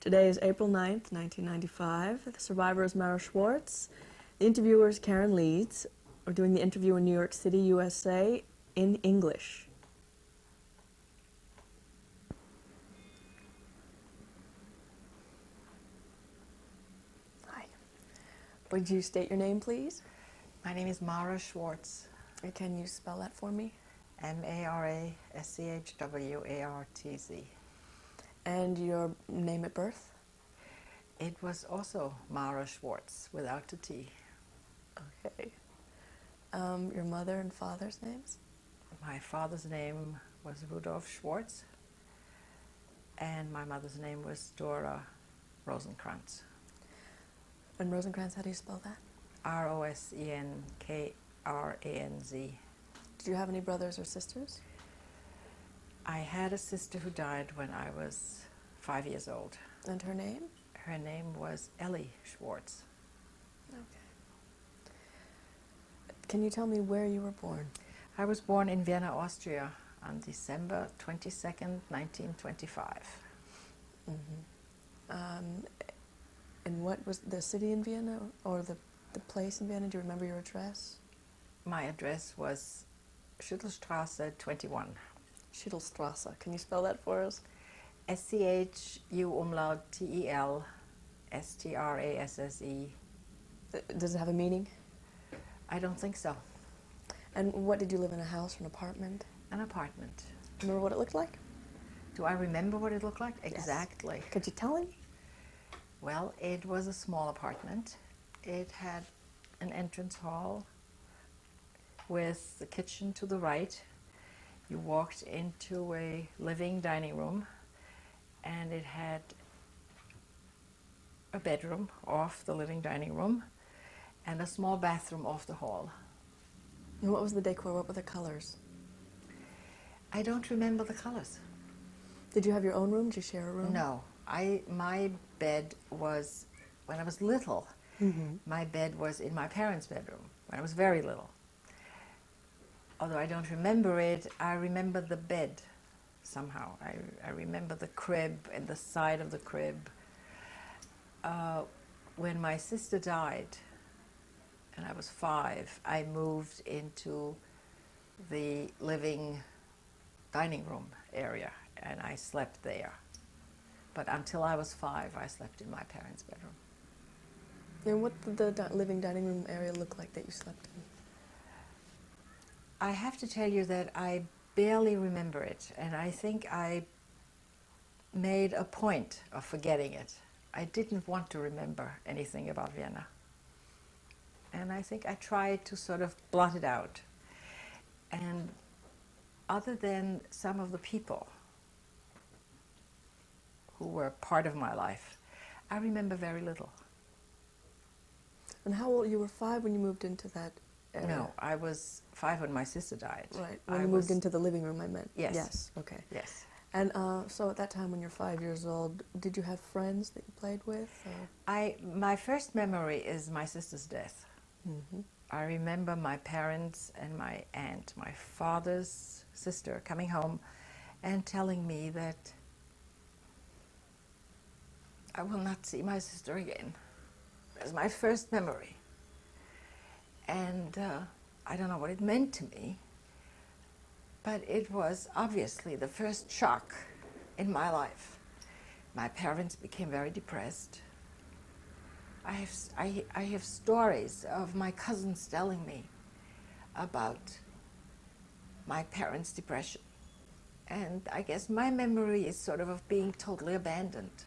Today is April 9th, 1995. The survivor is Mara Schwartz. The interviewer is Karen Leeds. We're doing the interview in New York City, USA, in English. Hi. Would you state your name, please? My name is Mara Schwartz. Can you spell that for me? M-A-R-A-S-C-H-W-A-R-T-Z. And your name at birth? It was also Mara Schwartz, without the T. Okay. Your mother and father's names? My father's name was Rudolf Schwartz, and my mother's name was Dora Rosenkrantz. And Rosenkrantz, how do you spell that? R-O-S-E-N-K-R-A-N-Z. Did you have any brothers or sisters? I had a sister who died when I was 5 years old. And her name? Her name was Ellie Schwartz. Okay. Can you tell me where you were born? I was born in Vienna, Austria on December 22nd, 1925. Mm-hmm. And what was the city in Vienna, or the place in Vienna? Do you remember your address? My address was Schüttelstraße 21. Schüttelstraße. Can you spell that for us? S-C-H-U-T-E-L-S-T-R-A-S-S-E. Does it have a meaning? I don't think so. And what, did you live in a house or an apartment? An apartment. Remember what it looked like? Do I remember what it looked like? Exactly. Yes. Could you tell me? Well, it was a small apartment. It had an entrance hall with the kitchen to the right. You walked into a living dining room, and it had a bedroom off the living dining room and a small bathroom off the hall. And what was the decor? What were the colors? I don't remember the colors. Did you have your own room? Did you share a room? No. My bed was, when I was little, my bed was in my parents' bedroom, when I was very little. Although I don't remember it, I remember the bed somehow. I remember the crib and the side of the crib. When my sister died, and I was 5, I moved into the living dining room area, and I slept there. But until I was 5, I slept in my parents' bedroom. And what did the living dining room area look like that you slept in? I have to tell you that I barely remember it, and I think I made a point of forgetting it. I didn't want to remember anything about Vienna. And I think I tried to sort of blot it out. And other than some of the people who were part of my life, I remember very little. And how old? You were 5 when you moved into that area? No, I was 5 when my sister died. Right, when you moved into the living room, I meant. Yes. Yes, okay. Yes. And so at that time when you're 5 years old, did you have friends that you played with? Or? My first memory is my sister's death. Mm-hmm. I remember my parents and my aunt, my father's sister, coming home and telling me that I will not see my sister again. It was my first memory. And I don't know what it meant to me, but it was obviously the first shock in my life. My parents became very depressed. I have stories of my cousins telling me about my parents' depression. And I guess my memory is sort of being totally abandoned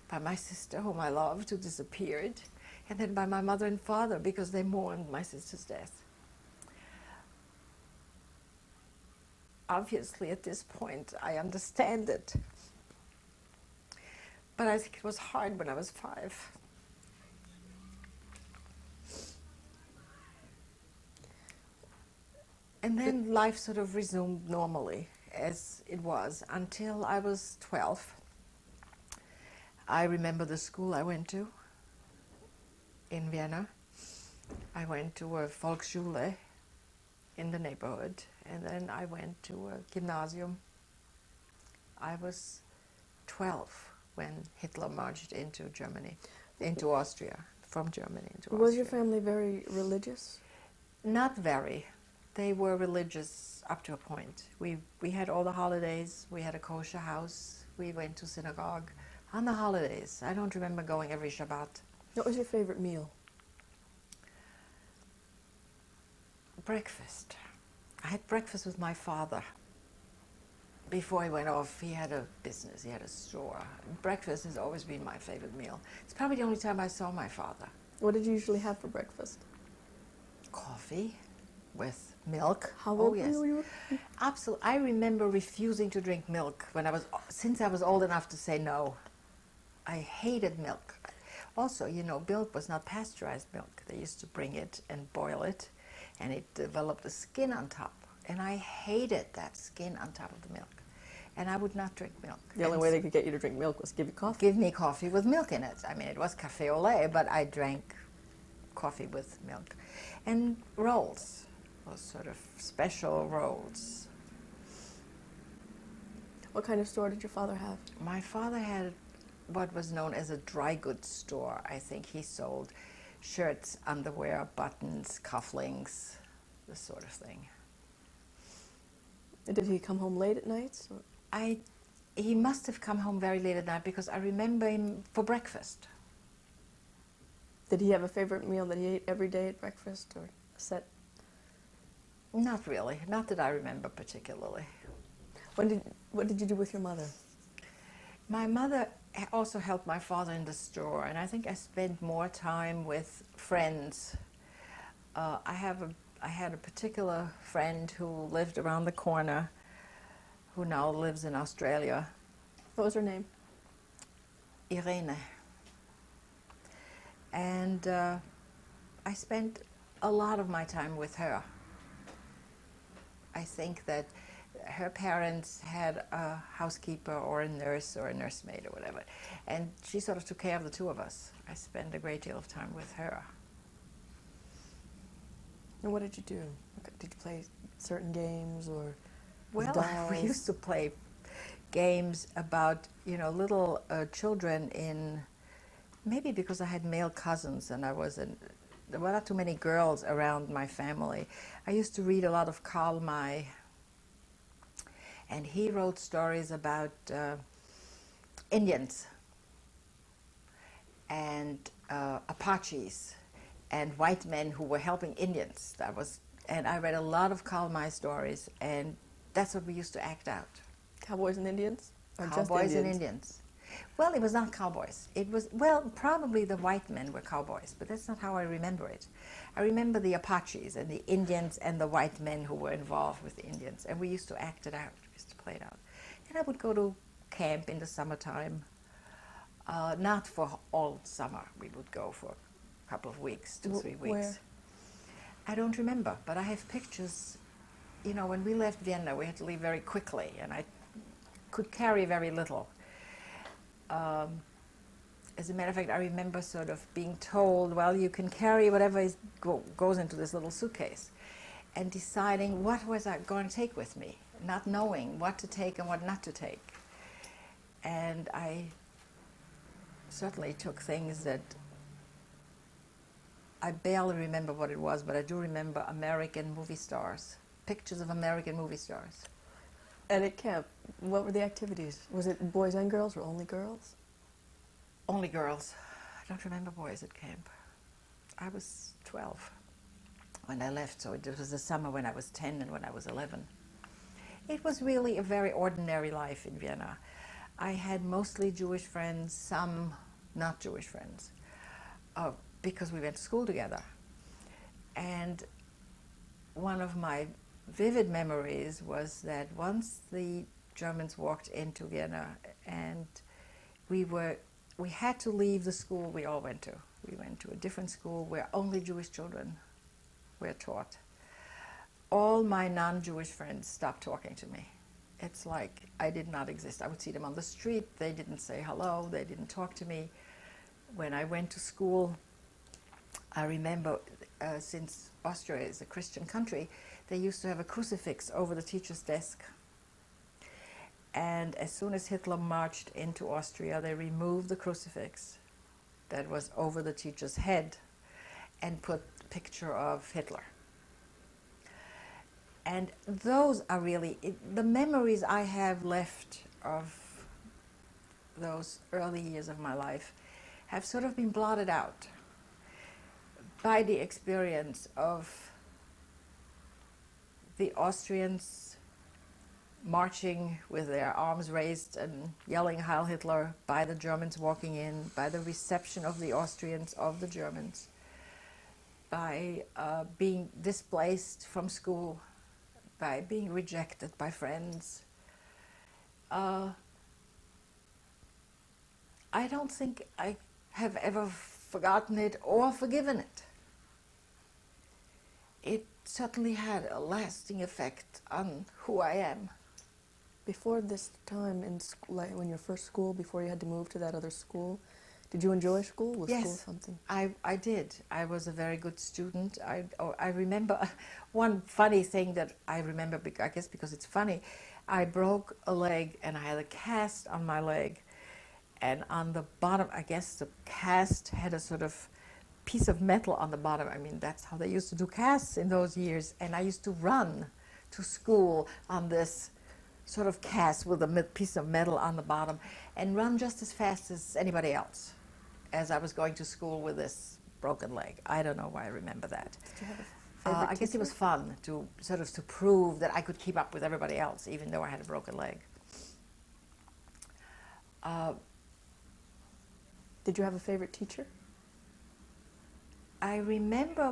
by my sister, whom I loved, who disappeared, and then by my mother and father, because they mourned my sister's death. Obviously, at this point, I understand it. But I think it was hard when I was 5. And then life sort of resumed normally, as it was, until I was 12. I remember the school I went to in Vienna. I went to a Volksschule in the neighborhood, and then I went to a gymnasium. I was 12 when Hitler marched into Germany, into Austria, from Germany into Austria. Was your family very religious? Not very. They were religious up to a point. We had all the holidays. We had a kosher house. We went to synagogue on the holidays. I don't remember going every Shabbat. What was your favorite meal? Breakfast. I had breakfast with my father. Before he went off, he had a business, he had a store. Breakfast has always been my favorite meal. It's probably the only time I saw my father. What did you usually have for breakfast? Coffee with milk. How Oh old yes, were you? absolutely. I remember refusing to drink milk since I was old enough to say no. I hated milk. Also, you know, milk was not pasteurized milk. They used to bring it and boil it, and it developed a skin on top. And I hated that skin on top of the milk. And I would not drink milk. The only way they could get you to drink milk was give you coffee. Give me coffee with milk in it. I mean, it was café au lait, but I drank coffee with milk. And rolls, those sort of special rolls. What kind of store did your father have? My father had what was known as a dry goods store. I think he sold shirts, underwear, buttons, cufflinks, this sort of thing. Did he come home late at nights? He must have come home very late at night because I remember him for breakfast. Did he have a favorite meal that he ate every day at breakfast, or a set? Not really. Not that I remember particularly. What did you do with your mother? My mother also helped my father in the store, and I think I spent more time with friends. I had a particular friend who lived around the corner, who now lives in Australia. What was her name? Irene. And I spent a lot of my time with her. I think that her parents had a housekeeper or a nurse or a nursemaid or whatever, and she sort of took care of the two of us. I spent a great deal of time with her. And what did you do? Did you play certain games or Well, dolls? we used to play games about, you know, little children in, maybe because I had male cousins and there were not too many girls around my family. I used to read a lot of Karl May, and he wrote stories about Indians and Apaches and white men who were helping Indians. And I read a lot of Karl May stories, and that's what we used to act out. Cowboys and Indians? Or just Cowboys and Indians? Indians. Well, it was not cowboys. It was, well, probably the white men were cowboys, but that's not how I remember it. I remember the Apaches and the Indians and the white men who were involved with the Indians, and we used to act it out. We used to play it out. And I would go to camp in the summertime, not for all summer. We would go for a couple of weeks, 3 weeks. Where? I don't remember, but I have pictures. You know, when we left Vienna, we had to leave very quickly, and I could carry very little. As a matter of fact, I remember sort of being told, well, you can carry whatever goes into this little suitcase, and deciding what was I going to take with me, not knowing what to take and what not to take. And I certainly took things that I barely remember what it was, but I do remember American movie stars, pictures of American movie stars. And at camp, what were the activities? Was it boys and girls or only girls? Only girls. I don't remember boys at camp. I was 12 when I left, so it was the summer when I was 10 and when I was 11. It was really a very ordinary life in Vienna. I had mostly Jewish friends, some not Jewish friends, because we went to school together. And one of my vivid memories was that once the Germans walked into Vienna, and we had to leave the school we all went to. We went to a different school where only Jewish children were taught. All my non-Jewish friends stopped talking to me. It's like I did not exist. I would see them on the street. They didn't say hello. They didn't talk to me. When I went to school, I remember, since Austria is a Christian country, they used to have a crucifix over the teacher's desk. And as soon as Hitler marched into Austria, they removed the crucifix that was over the teacher's head and put a picture of Hitler. And those are really, the memories I have left of those early years of my life have sort of been blotted out by the experience of the Austrians marching with their arms raised and yelling Heil Hitler, by the Germans walking in, by the reception of the Austrians of the Germans, by being displaced from school, by being rejected by friends. I don't think I have ever forgotten it or forgiven it. It certainly had a lasting effect on who I am. Before this time in school, like when your first school, before you had to move to that other school, did you enjoy school? Was Yes, school something? I did. I was a very good student. I remember one funny thing that I remember, I guess because it's funny, I broke a leg and I had a cast on my leg. And on the bottom, I guess the cast had a sort of piece of metal on the bottom. I mean, that's how they used to do casts in those years. And I used to run to school on this sort of cast with a piece of metal on the bottom and run just as fast as anybody else as I was going to school with this broken leg. I don't know why I remember that. Did you have a favorite I guess it was fun to sort of to prove that I could keep up with everybody else, even though I had a broken leg. Did you have a favorite teacher? I remember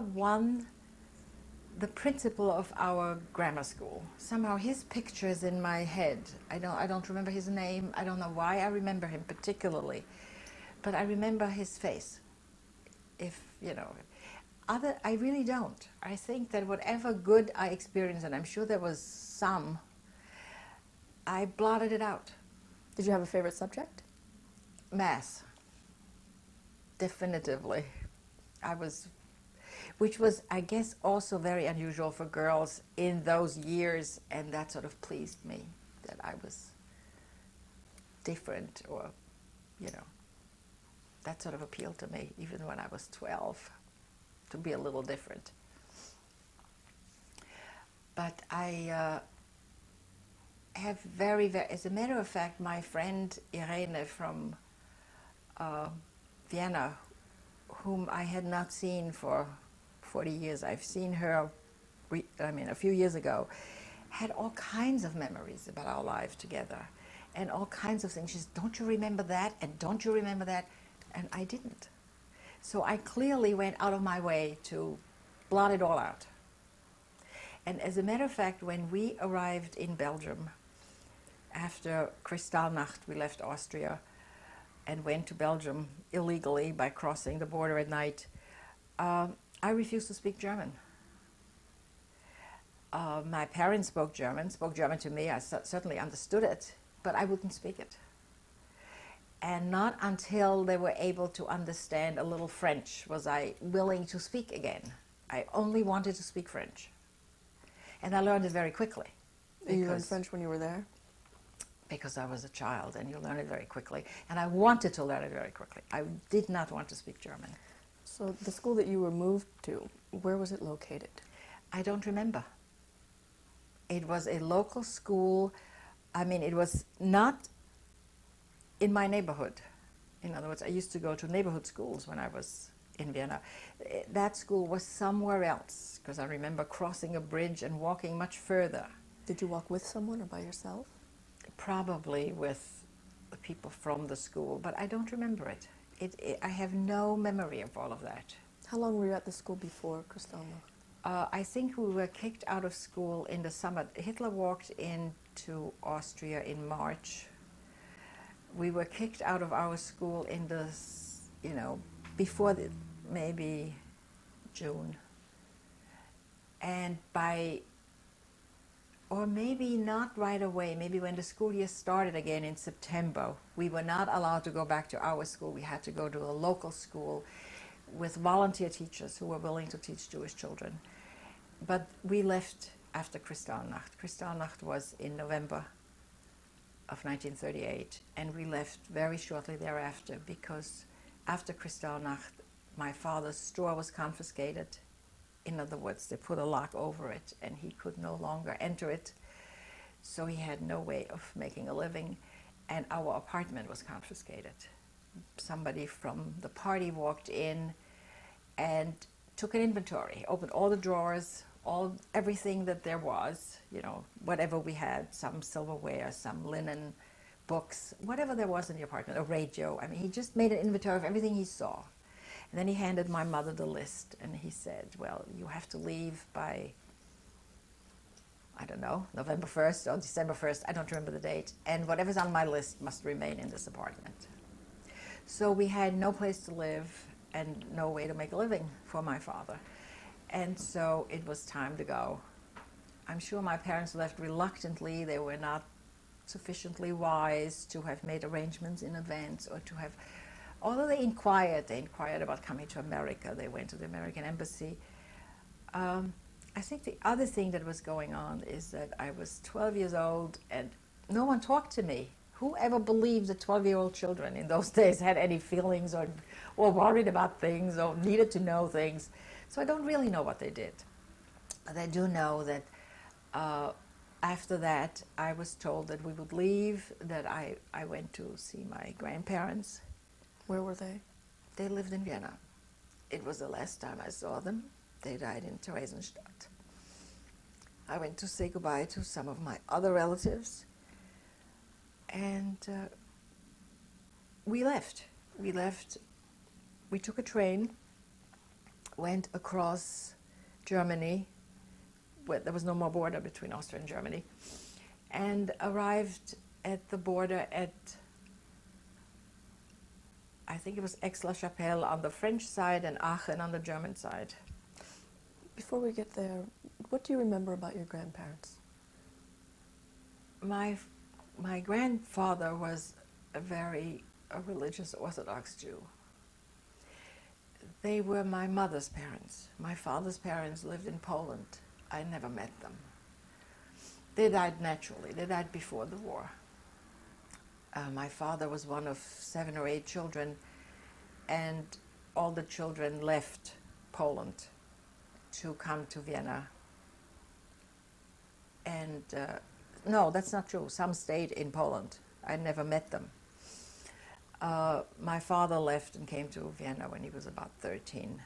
the principal of our grammar school. Somehow his picture is in my head. I don't remember his name. I don't know why I remember him particularly, but I remember his face. If, you know, I really don't. I think that whatever good I experienced, and I'm sure there was some, I blotted it out. Did you have a favorite subject? Math. Definitively. Which was, I guess, also very unusual for girls in those years, and that sort of pleased me, that I was different, or, you know, that sort of appealed to me, even when I was 12, to be a little different. But I have as a matter of fact, my friend Irene from Vienna, whom I had not seen for 40 years. I've seen her, a few years ago, had all kinds of memories about our life together and all kinds of things. She said, don't you remember that? And don't you remember that? And I didn't. So I clearly went out of my way to blot it all out. And as a matter of fact, when we arrived in Belgium, after Kristallnacht, we left Austria and went to Belgium illegally by crossing the border at night. I refused to speak German. My parents spoke German to me. I certainly understood it, but I wouldn't speak it. And not until they were able to understand a little French was I willing to speak again. I only wanted to speak French. And I learned it very quickly. You learned French when you were there? Because I was a child, and you learn it very quickly. And I wanted to learn it very quickly. I did not want to speak German. So the school that you were moved to, where was it located? I don't remember. It was a local school. I mean, it was not in my neighborhood. In other words, I used to go to neighborhood schools when I was in Vienna. That school was somewhere else, because I remember crossing a bridge and walking much further. Did you walk with someone or by yourself? Probably with the people from the school, but I don't remember it. I have no memory of all of that. How long were you at the school before Kristallnacht? I think we were kicked out of school in the summer. Hitler walked into Austria in March. We were kicked out of our school in the, before maybe June. And or maybe not right away, maybe when the school year started again in September, we were not allowed to go back to our school. We had to go to a local school with volunteer teachers who were willing to teach Jewish children. But we left after Kristallnacht. Kristallnacht was in November. of 1938, and we left very shortly thereafter because after Kristallnacht, my father's store was confiscated. In other words, they put a lock over it and he could no longer enter it. So he had no way of making a living, and our apartment was confiscated. Somebody from the party walked in and took an inventory, opened all the drawers, everything that there was, you know, whatever we had, some silverware, some linen, books, whatever there was in the apartment, a radio. I mean, he just made an inventory of everything he saw. And then he handed my mother the list, and he said, well, you have to leave by, I don't know, November 1st or December 1st, I don't remember the date, and whatever's on my list must remain in this apartment. So we had no place to live and no way to make a living for my father. And so it was time to go. I'm sure my parents left reluctantly. They were not sufficiently wise to have made arrangements in advance or to have, although they inquired about coming to America. They went to the American embassy. I think the other thing that was going on is that I was 12 years old and no one talked to me. Who ever believed that 12-year-old children in those days had any feelings or worried about things or needed to know things? So I don't really know what they did. But I do know that after that, I was told that we would leave, that I went to see my grandparents. Where were they? They lived in Vienna. It was the last time I saw them. They died in Theresienstadt. I went to say goodbye to some of my other relatives, and we left. We took a train, went across Germany, where there was no more border between Austria and Germany, and arrived at the border at, I think it was Aix-la-Chapelle on the French side and Aachen on the German side. Before we get there, what do you remember about your grandparents? My grandfather was a religious Orthodox Jew. They were my mother's parents. My father's parents lived in Poland. I never met them. They died naturally. They died before the war. My father was one of 7 or 8 children, and all the children left Poland to come to Vienna. And no, that's not true. Some stayed in Poland. I never met them. My father left and came to Vienna when he was about 13.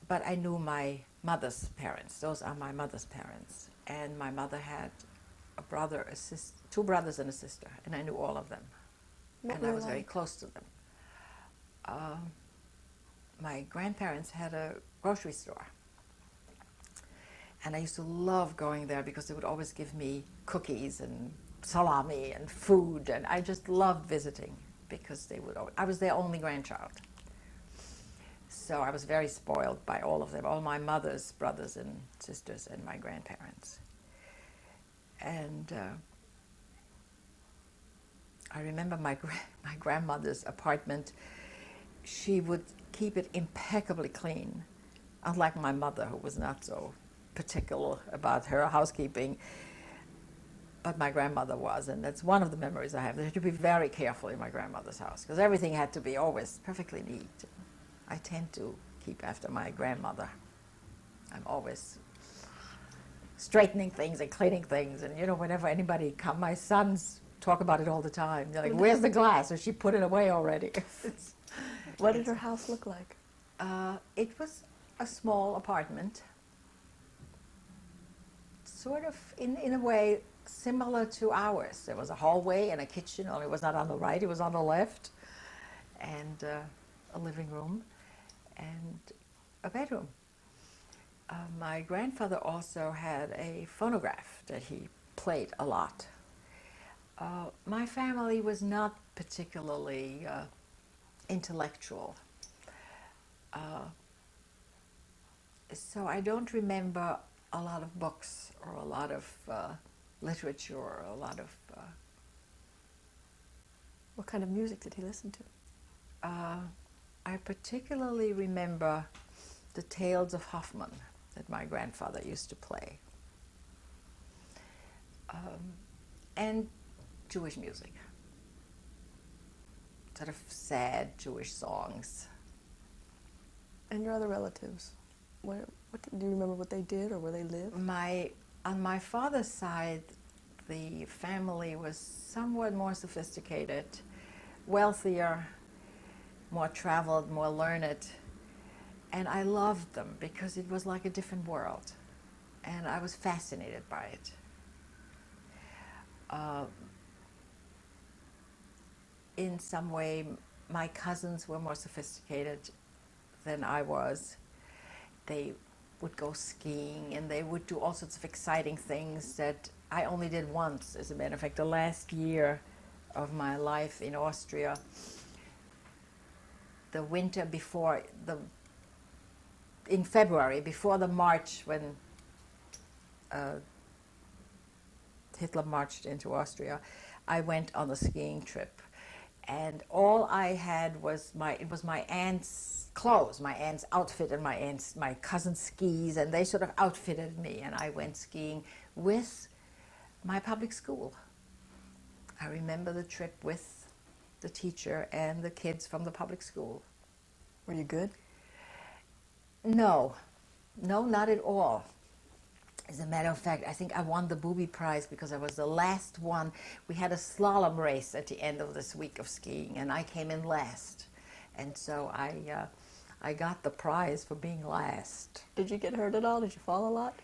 But I knew my mother's parents. Those are my mother's parents. And my mother had a brother, a sister, 2 brothers and a sister, and I knew all of them. And I was very close to them. My grandparents had a grocery store. And I used to love going there because they would always give me cookies and salami and food, and I just loved visiting because I was their only grandchild. So I was very spoiled by all of them, all my mother's brothers and sisters and my grandparents. And I remember my grandmother's apartment. She would keep it impeccably clean, unlike my mother, who was not so particular about her housekeeping. But my grandmother was, and that's one of the memories I have. They had to be very careful in my grandmother's house because everything had to be always perfectly neat. I tend to keep after my grandmother. I'm always straightening things and cleaning things, and you know, whenever anybody comes, my sons talk about it all the time. They're like, "Where's the glass?" Or she put it away already. What did her house look like? It was a small apartment, sort of in a way similar to ours. There was a hallway and a kitchen, only it was not on the right, it was on the left, and a living room and a bedroom. My grandfather also had a phonograph that he played a lot. My family was not particularly intellectual. So I don't remember a lot of books or a lot of literature or a lot of... What kind of music did he listen to? I particularly remember the Tales of Hoffmann that my grandfather used to play. and Jewish music. Sort of sad Jewish songs. And your other relatives, what do you remember what they did or where they lived? On my father's side, the family was somewhat more sophisticated, wealthier, more traveled, more learned, and I loved them because it was like a different world, and I was fascinated by it. In some way, my cousins were more sophisticated than I was. They would go skiing and they would do all sorts of exciting things that I only did once. As a matter of fact, the last year of my life in Austria, the winter before in February, before the march when Hitler marched into Austria, I went on a skiing trip. And all I had was my aunt's clothes, my aunt's outfit, and my cousin's skis, and they sort of outfitted me, and I went skiing with my public school. I remember the trip with the teacher and the kids from the public school. Were you good? No, not at all. As a matter of fact, I think I won the booby prize because I was the last one. We had a slalom race at the end of this week of skiing, and I came in last. And so I got the prize for being last. Did you get hurt at all? Did you fall a lot?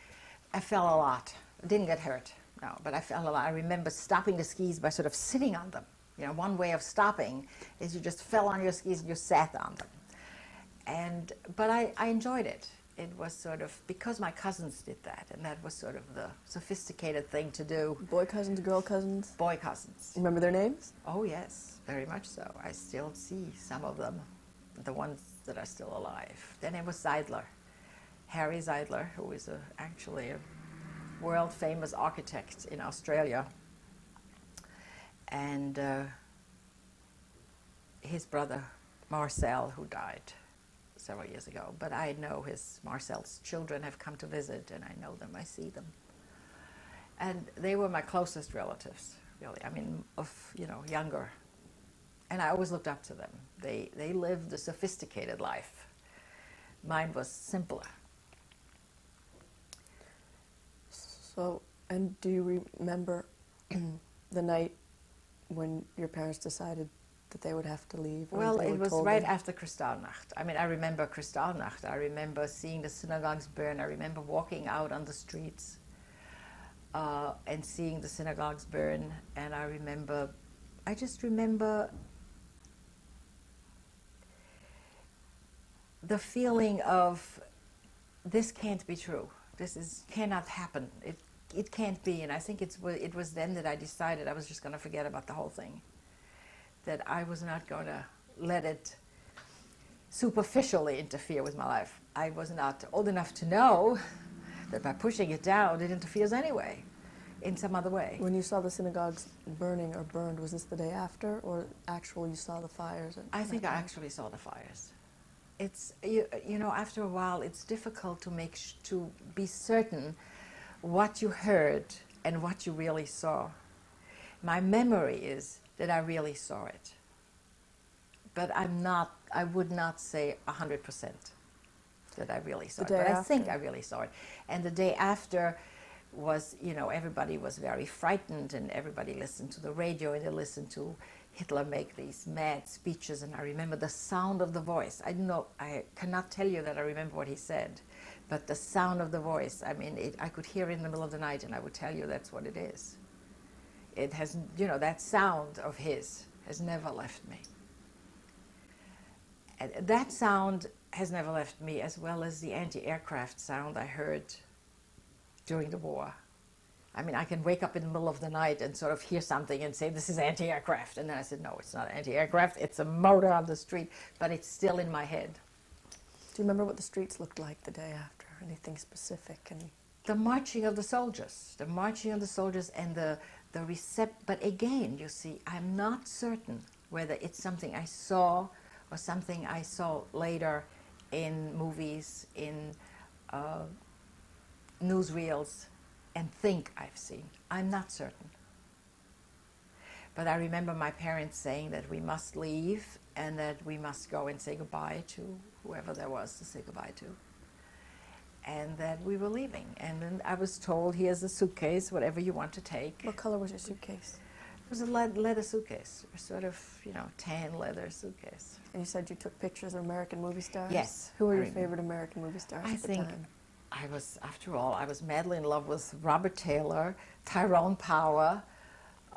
I fell a lot. Didn't get hurt, no, but I fell a lot. I remember stopping the skis by sort of sitting on them. You know, one way of stopping is you just fell on your skis and you sat on them. But I enjoyed it. It was sort of, because my cousins did that, and that was sort of the sophisticated thing to do. Boy cousins, girl cousins? Boy cousins. Remember their names? Oh, yes, very much so. I still see some of them, the ones that are still alive. Then it was Seidler, Harry Seidler, who is actually a world-famous architect in Australia. And his brother, Marcel, who died several years ago, but I know Marcel's children have come to visit, and I know them, I see them. And they were my closest relatives, really, I mean, younger. And I always looked up to them. They lived a sophisticated life. Mine was simpler. So, and do you remember the night when your parents decided that they would have to leave? Well, it was right after Kristallnacht. I mean, I remember Kristallnacht. I remember seeing the synagogues burn. I remember walking out on the streets and seeing the synagogues burn. And I just remember the feeling of, this can't be true. Cannot happen. It can't be. And I think it was then that I decided I was just going to forget about the whole thing. That I was not going to let it superficially interfere with my life. I was not old enough to know that by pushing it down, it interferes anyway, in some other way. When you saw the synagogues burning or burned, was this the day after, or actually you saw the fires? I think I actually saw the fires. It's, you know, after a while, it's difficult to be certain what you heard and what you really saw. My memory is that I really saw it. But I would not say 100% that I really saw it. But I think I really saw it. And the day after was, everybody was very frightened, and everybody listened to the radio, and they listened to Hitler make these mad speeches, and I remember the sound of the voice. I cannot tell you that I remember what he said, but the sound of the voice, I mean, I could hear it in the middle of the night, and I would tell you that's what it is. It has, that sound of his has never left me. And that sound has never left me, as well as the anti-aircraft sound I heard during the war. I mean, I can wake up in the middle of the night and sort of hear something and say, this is anti-aircraft. And then I said, no, it's not anti-aircraft, it's a motor on the street, but it's still in my head. Do you remember what the streets looked like the day after? Anything specific? The marching of the soldiers. And but again, you see, I'm not certain whether it's something I saw or something I saw later in movies, in newsreels, and think I've seen. I'm not certain. But I remember my parents saying that we must leave and that we must go and say goodbye to whoever there was to say goodbye to. And that we were leaving. And then I was told, here's a suitcase, whatever you want to take. What color was your suitcase? It was a leather suitcase, a sort of, tan leather suitcase. And you said you took pictures of American movie stars? Yes. Who were your favorite American movie stars at the time? I was madly in love with Robert Taylor, Tyrone Power,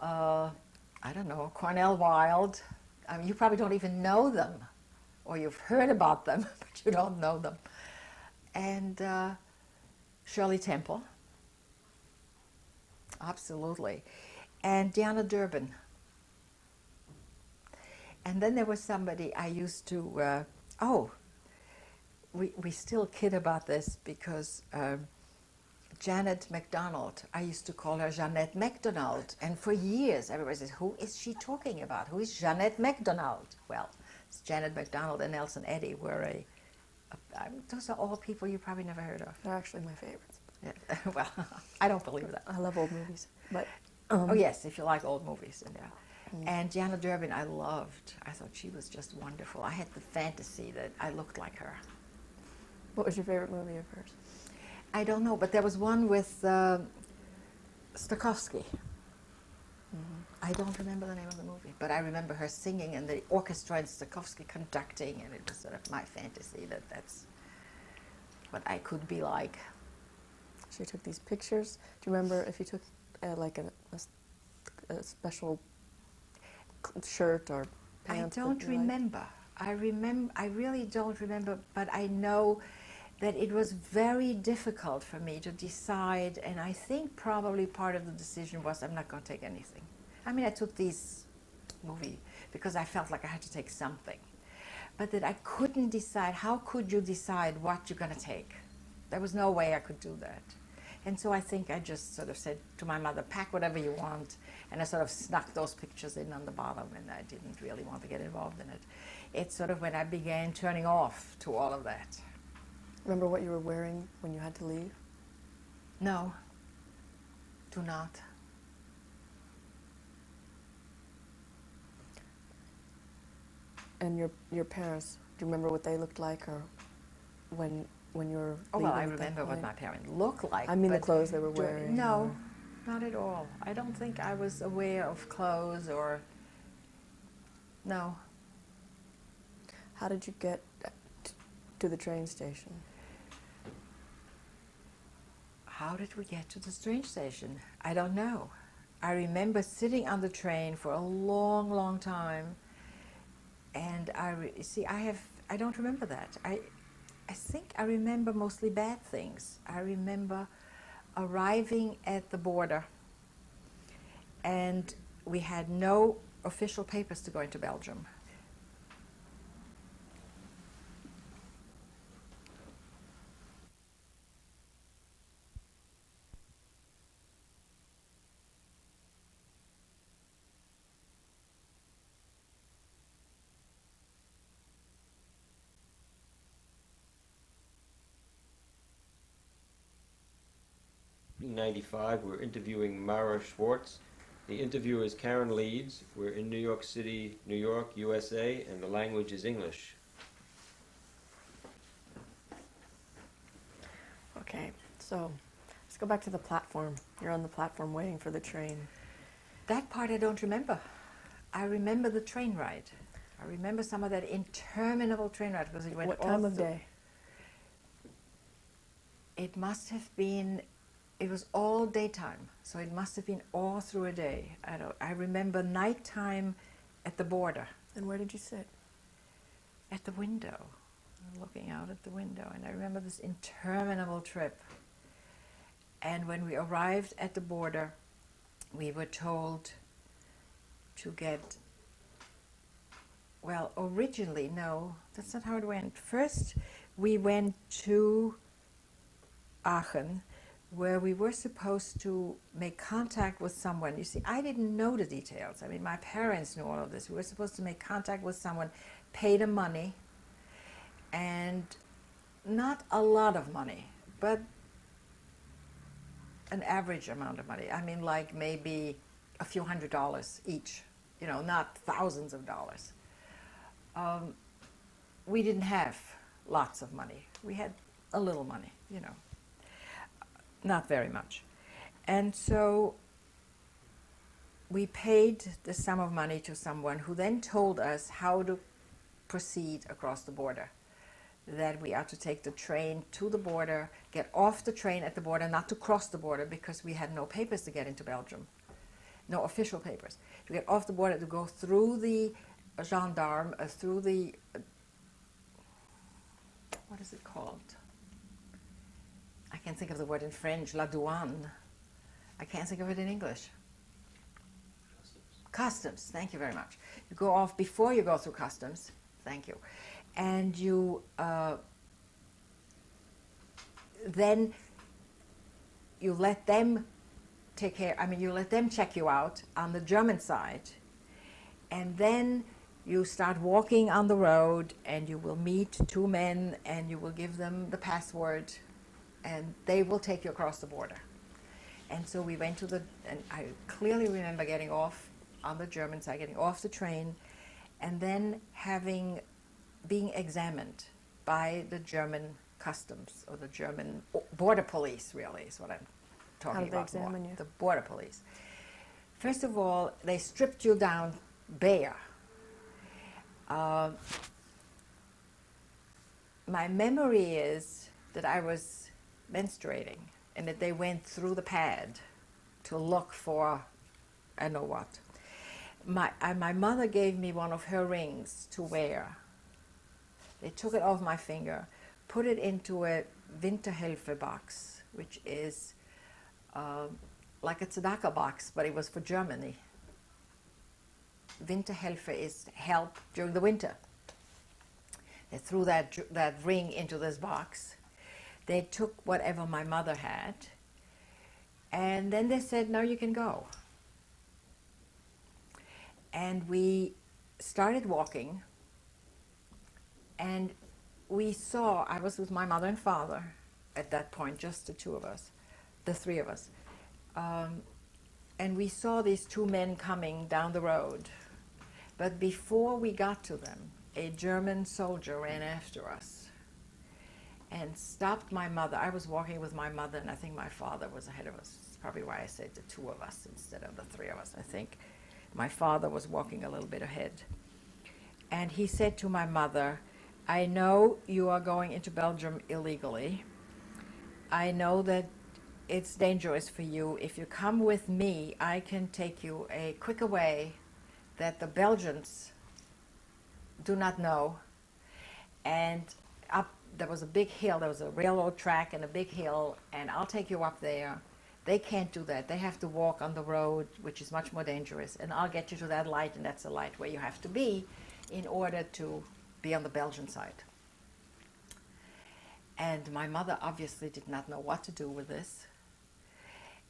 I don't know, Cornell Wilde. I mean, you probably don't even know them, or you've heard about them, but you don't know them. And Shirley Temple, absolutely, and Diana Durbin. And then there was somebody I used to, we still kid about this because Janet MacDonald, I used to call her Jeanette MacDonald. And for years, everybody says, who is she talking about? Who is Jeanette MacDonald? Well, it's Janet MacDonald and Nelson Eddy were those are all people you probably never heard of. They're actually my favorites. Yeah. Well, I don't believe that. I love old movies. But oh, yes, if you like old movies. And Diana Durbin, I loved. I thought she was just wonderful. I had the fantasy that I looked like her. What was your favorite movie of hers? I don't know, but there was one with Stokowski. I don't remember the name of the movie, but I remember her singing and the orchestra and Stokowski conducting, and it was sort of my fantasy that that's what I could be like. She took these pictures. Do you remember if you took like a special shirt or pants? I don't remember. I really don't remember, but I know that it was very difficult for me to decide, and I think probably part of the decision was I'm not going to take anything. I mean, I took these movie because I felt like I had to take something, but that I couldn't decide. How could you decide what you're going to take? There was no way I could do that. And so I think I just sort of said to my mother, pack whatever you want, and I sort of snuck those pictures in on the bottom, and I didn't really want to get involved in it. It's sort of when I began turning off to all of that. Remember what you were wearing when you had to leave? No, do not. And your parents, do you remember what they looked like, or when you were Oh, well, I leaving at that remember what point? my parents looked like. I mean the but clothes they were wearing. No, not at all. I don't think I was aware of clothes or... No. How did you get to the train station? How did we get to the train station? I don't know. I remember sitting on the train for a long, long time, and I don't remember that. I think I remember mostly bad things. I remember arriving at the border, and we had no official papers to go into Belgium. In 1995, we're interviewing Mara Schwartz. The interviewer is Karen Leeds. We're in New York City, New York, USA, and the language is English. Okay, so let's go back to the platform. You're on the platform waiting for the train. That part I don't remember. I remember the train ride. I remember some of that interminable train ride because it went What all time of through. day? It must have been. It was all daytime, so it must have been all through a day. I remember nighttime at the border. And where did you sit? At the window, looking out at the window, and I remember this interminable trip. And when we arrived at the border, we were told to get, well, originally, no, that's not how it went. First, we went to Aachen, where we were supposed to make contact with someone. You see, I didn't know the details. I mean, my parents knew all of this. We were supposed to make contact with someone, pay the money, and not a lot of money, but an average amount of money. I mean, like maybe a few $100s each, you know, not thousands of dollars. We didn't have lots of money. We had a little money, you know, not very much. And so we paid the sum of money to someone who then told us how to proceed across the border. That we are to take the train to the border, get off the train at the border, not to cross the border because we had no papers to get into Belgium, no official papers. To get off the border, to go through the gendarme, through the, what is it called? I can't think of the word in French, la douane. I can't think of it in English. Customs, thank you very much. You go off before you go through customs, thank you. And you then you let them take care, I mean, you let them check you out on the German side, and then you start walking on the road, and you will meet two men, and you will give them the password, and they will take you across the border. And so we went to the, and I clearly remember getting off on the German side, getting off the train, and then being examined by the German customs, or the German border police, really, is what I'm talking about. How did they examine you? The border police. First of all, they stripped you down bare. My memory is that I was menstruating, and that they went through the pad to look for, I know what. My mother gave me one of her rings to wear. They took it off my finger, put it into a Winterhilfe box, which is like a tzedakah box, but it was for Germany. Winterhilfe is help during the winter. They threw that ring into this box. They took whatever my mother had, and then they said, now you can go. And we started walking, and we saw, I was with my mother and father at that point, just the two of us, the three of us. And we saw these two men coming down the road. But before we got to them, a German soldier ran after us and stopped my mother. I was walking with my mother, and I think my father was ahead of us. That's probably why I said the two of us instead of the three of us. I think my father was walking a little bit ahead. And he said to my mother, I know you are going into Belgium illegally. I know that it's dangerous for you. If you come with me, I can take you a quicker way that the Belgians do not know. And up, there was a big hill, there was a railroad track and a big hill, and I'll take you up there. They can't do that. They have to walk on the road, which is much more dangerous, and I'll get you to that light, and that's the light where you have to be in order to be on the Belgian side. And my mother obviously did not know what to do with this.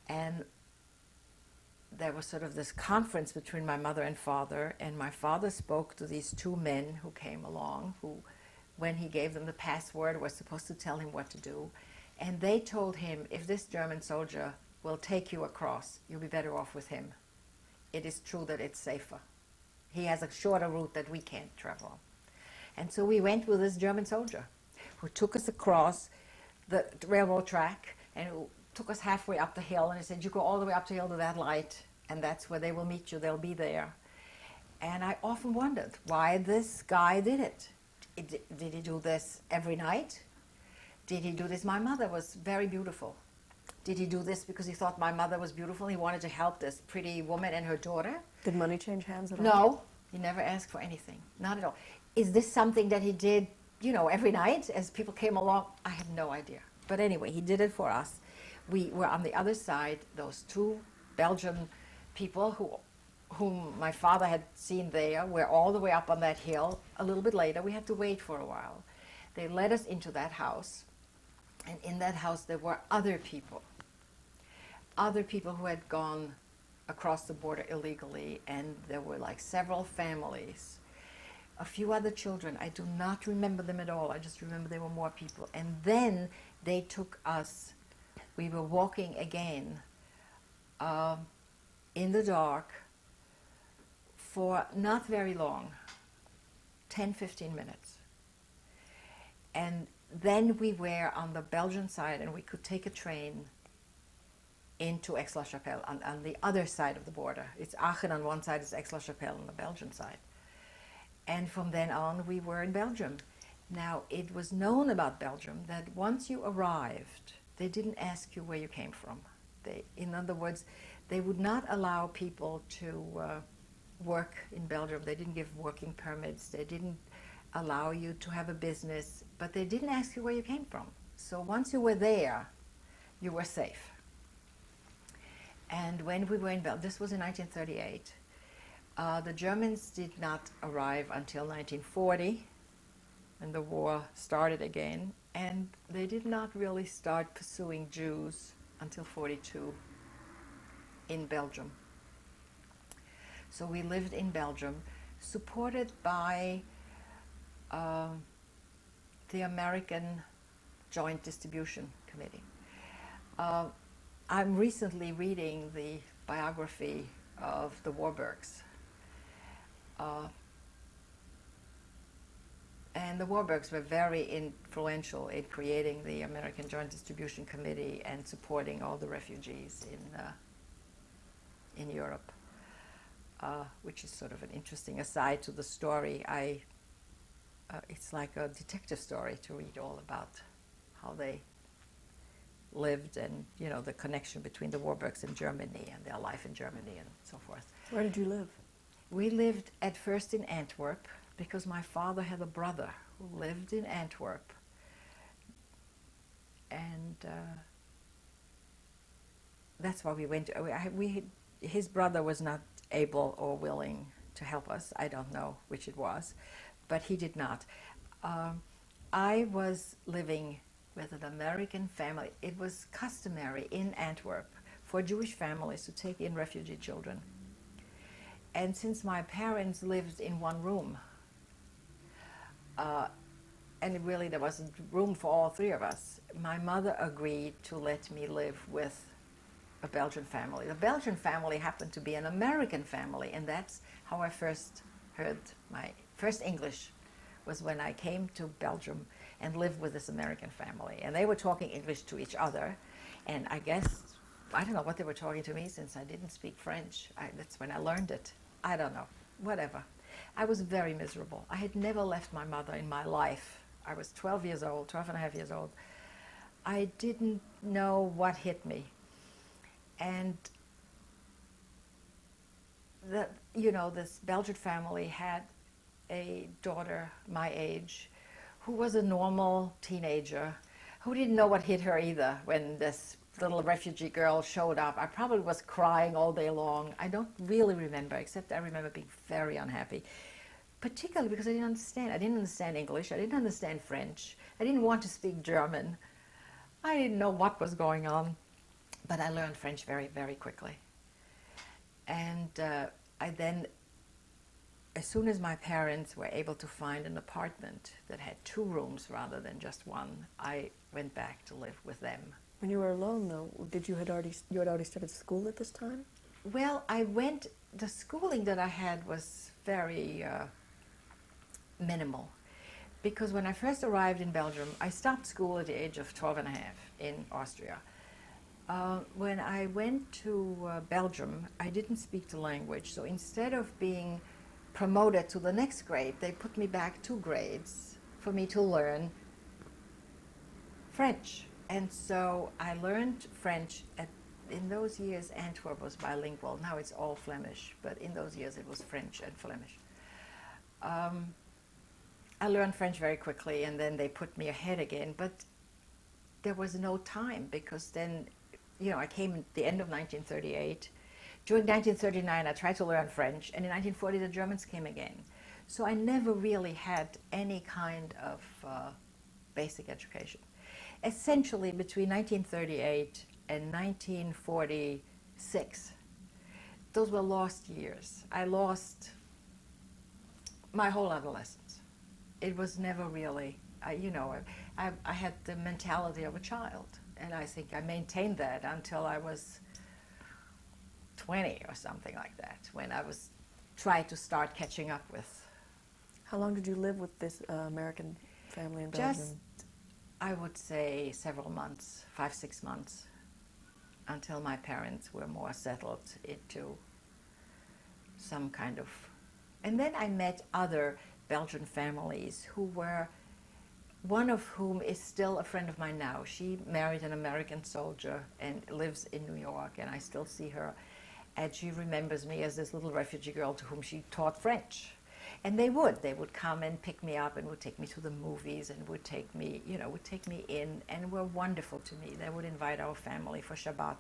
And there was sort of this conference between my mother and my father spoke to these two men who came along, who, when he gave them the password, were supposed to tell him what to do. And they told him, if this German soldier will take you across, you'll be better off with him. It is true that it's safer. He has a shorter route that we can't travel. And so we went with this German soldier who took us across the railroad track and who took us halfway up the hill, and he said, you go all the way up the hill to that light, and that's where they will meet you, they'll be there. And I often wondered why this guy did it. Did he do this every night? Did he do this? My mother was very beautiful. Did he do this because he thought my mother was beautiful? He wanted to help this pretty woman and her daughter? Did money change hands at all? No, he never asked for anything, not at all. Is this something that he did, you know, every night as people came along? I have no idea. But anyway, he did it for us. We were on the other side, those two Belgian people whom my father had seen there were all the way up on that hill. A little bit later, we had to wait for a while. They led us into that house, and in that house there were other people who had gone across the border illegally, and there were like several families, a few other children. I do not remember them at all. I just remember there were more people. And then they took us, we were walking again in the dark for not very long, 10, 15 minutes. And then we were on the Belgian side, and we could take a train into Aix-la-Chapelle on the other side of the border. It's Aachen on one side, it's Aix-la-Chapelle on the Belgian side. And from then on, we were in Belgium. Now, it was known about Belgium that once you arrived, they didn't ask you where you came from. In other words, they would not allow people to work in Belgium. They didn't give working permits. They didn't allow you to have a business, but they didn't ask you where you came from. So once you were there, you were safe. And when we were in Belgium, this was in 1938, the Germans did not arrive until 1940, and the war started again, and they did not really start pursuing Jews until 42 in Belgium. So we lived in Belgium, supported by the American Joint Distribution Committee. I'm recently reading the biography of the Warburgs. And the Warburgs were very influential in creating the American Joint Distribution Committee and supporting all the refugees in Europe, which is sort of an interesting aside to the story. It's like a detective story to read all about how they lived and, you know, the connection between the Warburgs and Germany and their life in Germany and so forth. Where did you live? We lived at first in Antwerp because my father had a brother who lived in Antwerp. And that's why we went. His brother was not able or willing to help us. I don't know which it was, but he did not. I was living with an American family. It was customary in Antwerp for Jewish families to take in refugee children. And since my parents lived in one room, and really there wasn't room for all three of us, my mother agreed to let me live with a Belgian family. The Belgian family happened to be an American family, and that's how I first heard my first English, was when I came to Belgium and lived with this American family. And they were talking English to each other, and I guess, I don't know what they were talking to me since I didn't speak French. That's when I learned it. I don't know, whatever. I was very miserable. I had never left my mother in my life. I was 12 years old, 12 and a half years old. I didn't know what hit me. And this Belgian family had a daughter my age who was a normal teenager who didn't know what hit her either when this little refugee girl showed up. I probably was crying all day long. I don't really remember, except I remember being very unhappy, particularly because I didn't understand. I didn't understand English. I didn't understand French. I didn't want to speak German. I didn't know what was going on, but I learned French very, very quickly. And I then, as soon as my parents were able to find an apartment that had 2 rooms rather than just one, I went back to live with them. When you were alone, though, you had already started school at this time? Well, the schooling that I had was very minimal, because when I first arrived in Belgium, I stopped school at the age of 12 and a half in Austria. When I went to Belgium, I didn't speak the language, so instead of being promoted to the next grade, they put me back 2 grades for me to learn French. And so I learned French in those years. Antwerp was bilingual. Now it's all Flemish, but in those years it was French and Flemish. I learned French very quickly, and then they put me ahead again, but there was no time, because then, I came at the end of 1938. During 1939, I tried to learn French, and in 1940, the Germans came again. So I never really had any kind of basic education. Essentially, between 1938 and 1946, those were lost years. I lost my whole adolescence. It was never really, I had the mentality of a child, and I think I maintained that until I was 20 or something like that, when I was trying to start catching up with. How long did you live with this American family in Just, Belgium? I would say, several months, 5, 6 months, until my parents were more settled into some kind of... And then I met other Belgian families who were, one of whom is still a friend of mine now. She married an American soldier and lives in New York, and I still see her. And she remembers me as this little refugee girl to whom she taught French. And they would come and pick me up and would take me to the movies and would take me, would take me in, and were wonderful to me. They would invite our family for Shabbat.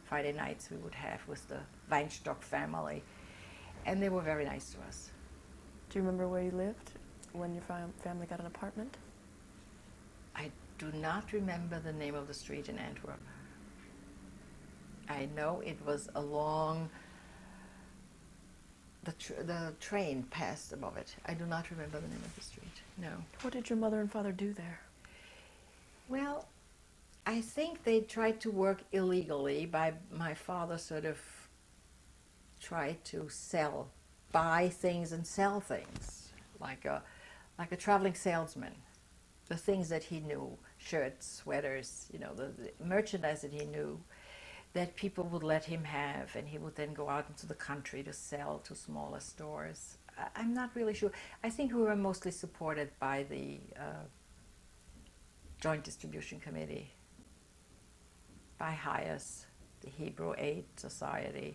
Friday nights we would have with the Weinstock family, and they were very nice to us. Do you remember where you lived when your family got an apartment? I do not remember the name of the street in Antwerp. I know it was along... The train passed above it. I do not remember the name of the street, no. What did your mother and father do there? Well, I think they tried to work illegally. By my father sort of tried to buy things and sell things, like a traveling salesman. The things that he knew, shirts, sweaters, the merchandise that he knew, that people would let him have, and he would then go out into the country to sell to smaller stores. I'm not really sure. I think we were mostly supported by the Joint Distribution Committee, by HIAS, the Hebrew Aid Society.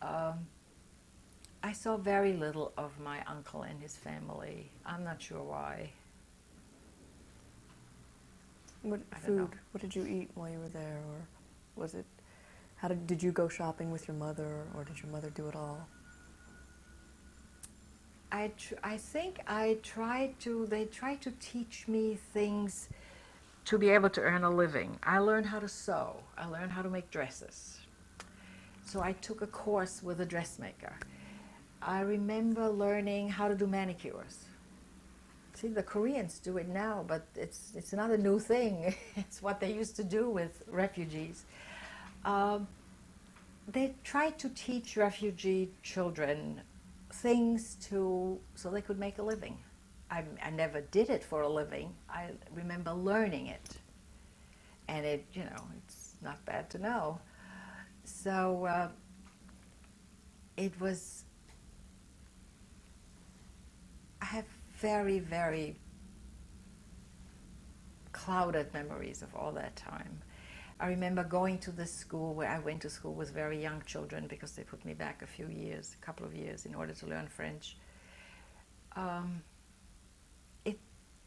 I saw very little of my uncle and his family. I'm not sure why. What food? What did you eat while you were there, or was it? Did you go shopping with your mother, or did your mother do it all? I think they tried to teach me things to be able to earn a living. I learned how to sew. I learned how to make dresses. So I took a course with a dressmaker. I remember learning how to do manicures. See, the Koreans do it now, but it's not a new thing. It's what they used to do with refugees. They tried to teach refugee children things so they could make a living. I never did it for a living. I remember learning it, and it's not bad to know. So it was. I have very, very clouded memories of all that time. I remember going to this school where I went to school with very young children, because they put me back a couple of years, in order to learn French. It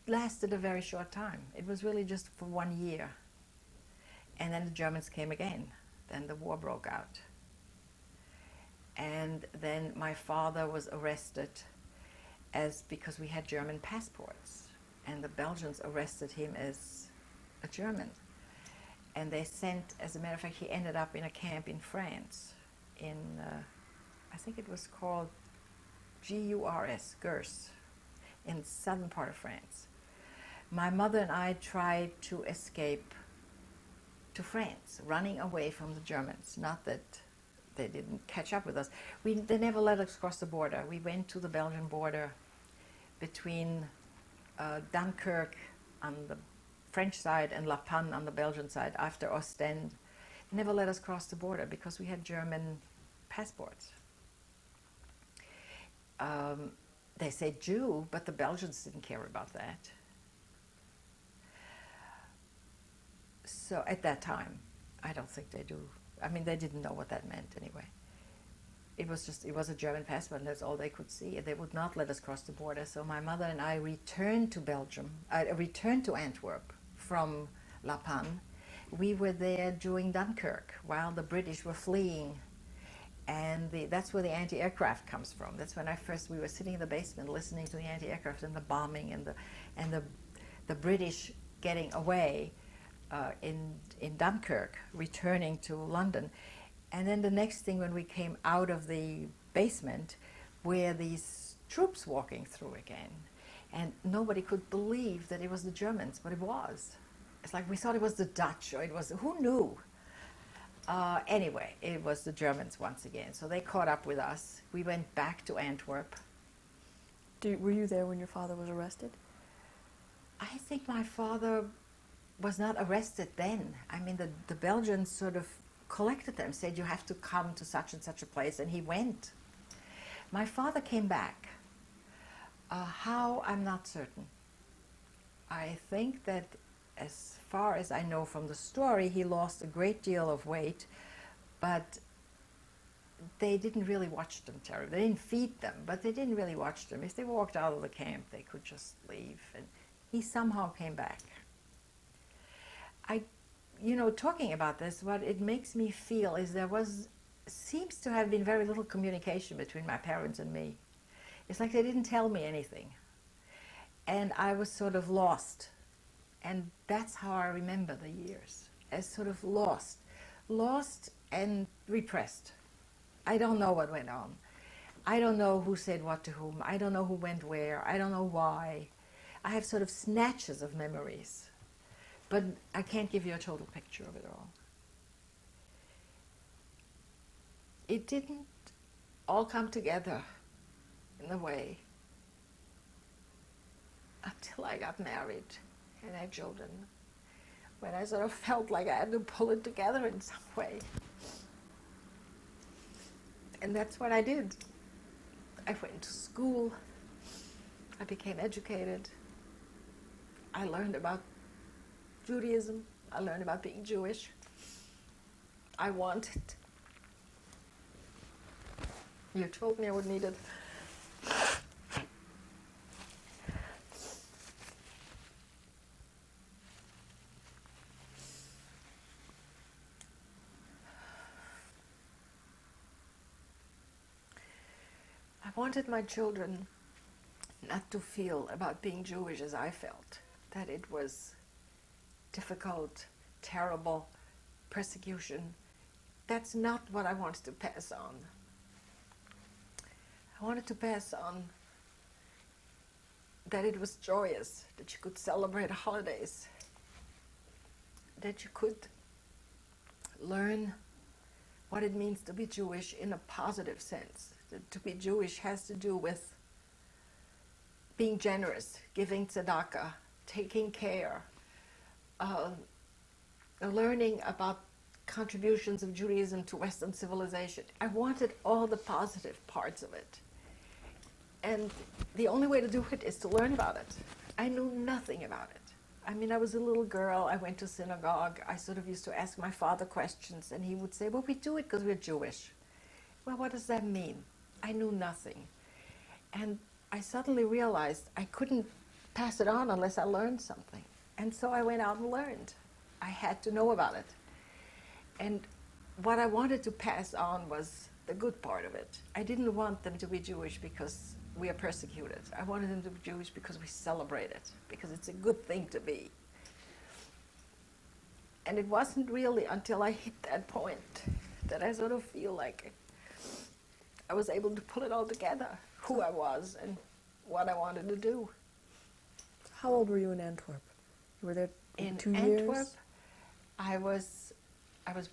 lasted a very short time. It was really just for 1 year. And then the Germans came again. Then the war broke out. And then my father was arrested because we had German passports. And the Belgians arrested him as a German. And they sent, as a matter of fact, he ended up in a camp in France, I think it was called Gurs, in the southern part of France. My mother and I tried to escape to France, running away from the Germans. Not that they didn't catch up with us. They never let us cross the border. We went to the Belgian border between Dunkirk on the French side and La Panne on the Belgian side, after Ostend. Never let us cross the border because we had German passports. They say Jew, but the Belgians didn't care about that. So at that time, I don't think they do. I mean, they didn't know what that meant anyway. It was a German passport, and that's all they could see. They would not let us cross the border. So my mother and I returned to Belgium, returned to Antwerp from La Panne. We were there during Dunkirk while the British were fleeing. And that's where the anti-aircraft comes from. That's when we were sitting in the basement listening to the anti-aircraft and the bombing and the British getting away in Dunkirk, returning to London. And then the next thing, when we came out of the basement, were these troops walking through again. And nobody could believe that it was the Germans, but it was. It's like we thought it was the Dutch, or it was, who knew? Anyway, it was the Germans once again. So they caught up with us. We went back to Antwerp. Were you there when your father was arrested? I think my father was not arrested then. I mean, the Belgians sort of collected them, said you have to come to such and such a place, and he went. My father came back. How, I'm not certain. I think that as far as I know from the story, he lost a great deal of weight, but they didn't really watch them terribly. They didn't feed them, but they didn't really watch them. If they walked out of the camp, they could just leave. And he somehow came back. Talking about this, what it makes me feel is seems to have been very little communication between my parents and me. It's like they didn't tell me anything. And I was sort of lost. And that's how I remember the years, as sort of lost and repressed. I don't know what went on. I don't know who said what to whom. I don't know who went where. I don't know why. I have sort of snatches of memories, but I can't give you a total picture of it all. It didn't all come together in a way until I got married and had children, when I sort of felt like I had to pull it together in some way. And that's what I did. I went to school. I became educated. I learned about Judaism. I learned about being Jewish. I wanted. You told me I would need it. I wanted my children not to feel about being Jewish as I felt, that it was difficult, terrible, persecution. That's not what I wanted to pass on. I wanted to pass on that it was joyous, that you could celebrate holidays, that you could learn what it means to be Jewish in a positive sense. That to be Jewish has to do with being generous, giving tzedakah, taking care, learning about contributions of Judaism to Western civilization. I wanted all the positive parts of it. And the only way to do it is to learn about it. I knew nothing about it. I mean, I was a little girl. I went to synagogue. I sort of used to ask my father questions, and he would say, well, we do it because we're Jewish. Well, what does that mean? I knew nothing. And I suddenly realized I couldn't pass it on unless I learned something. And so I went out and learned. I had to know about it. And what I wanted to pass on was the good part of it. I didn't want them to be Jewish because we are persecuted. I wanted them to be Jewish because we celebrate it, because it's a good thing to be. And it wasn't really until I hit that point that I sort of feel like I was able to pull it all together, who I was and what I wanted to do. How old were you in Antwerp? You were there in 2 Antwerp, years? I was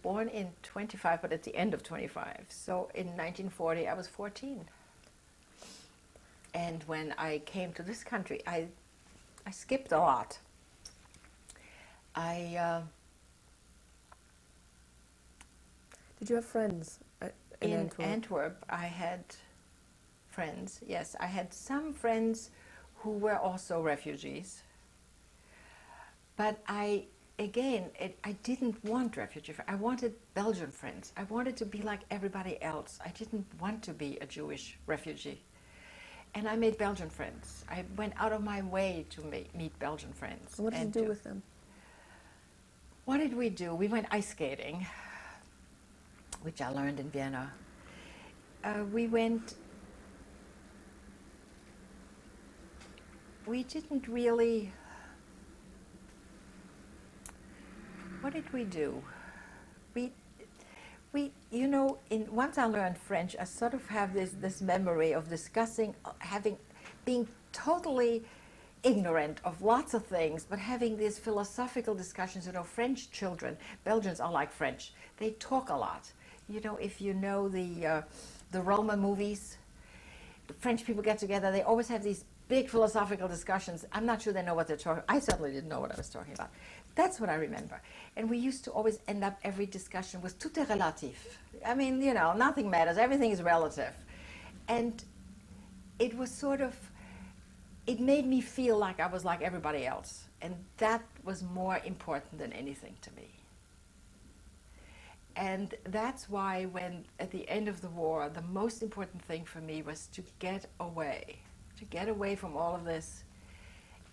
born in 25, but at the end of 25. So in 1940, I was 14. And when I came to this country, I skipped a lot. Did you have friends in Antwerp? Antwerp, I had friends, yes. I had some friends who were also refugees. But I didn't want refugee friends. I wanted Belgian friends. I wanted to be like everybody else. I didn't want to be a Jewish refugee. And I made Belgian friends. I went out of my way to meet Belgian friends. What did you do with them? What did we do? We went ice skating, which I learned in Vienna. We didn't really... What did we do? Once I learned French, I sort of have this memory of discussing, being totally ignorant of lots of things, but having these philosophical discussions. You know, French children, Belgians are like French. They talk a lot. You know, if you know the Roma movies, the French people get together, they always have these big philosophical discussions. I'm not sure they know what they're talking about. I certainly didn't know what I was talking about. That's what I remember. And we used to always end up every discussion with tout est relatif. I mean, you know, nothing matters. Everything is relative. And it was sort of, it made me feel like I was like everybody else. And that was more important than anything to me. And that's why when, at the end of the war, the most important thing for me was to get away from all of this.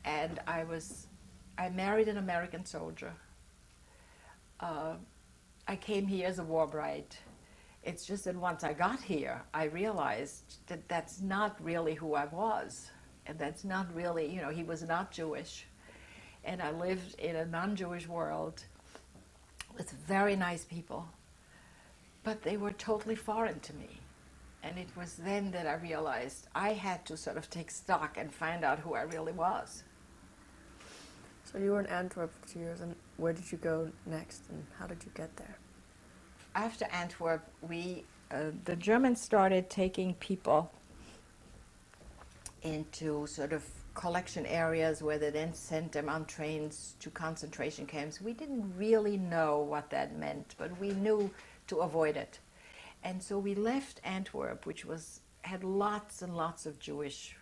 And I married an American soldier. I came here as a war bride. It's just that once I got here, I realized that that's not really who I was. And that's not really, you know, he was not Jewish. And I lived in a non-Jewish world with very nice people, but they were totally foreign to me. And it was then that I realized I had to sort of take stock and find out who I really was. So you were in Antwerp for 2 years, and where did you go next, and how did you get there? After Antwerp, the Germans started taking people into sort of collection areas where they then sent them on trains to concentration camps. We didn't really know what that meant, but we knew to avoid it. And so we left Antwerp, which had lots and lots of Jews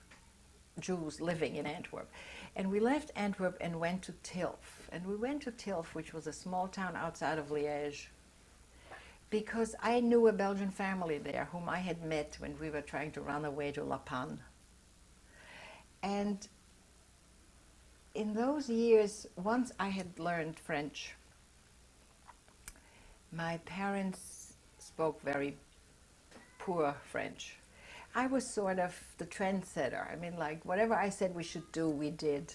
living in Antwerp. And we left Antwerp and went to Tilf. And we went to Tilf, which was a small town outside of Liège, because I knew a Belgian family there whom I had met when we were trying to run away to La Panne. And in those years, once I had learned French, my parents spoke very poor French. I was sort of the trendsetter. I mean, like, whatever I said we should do, we did.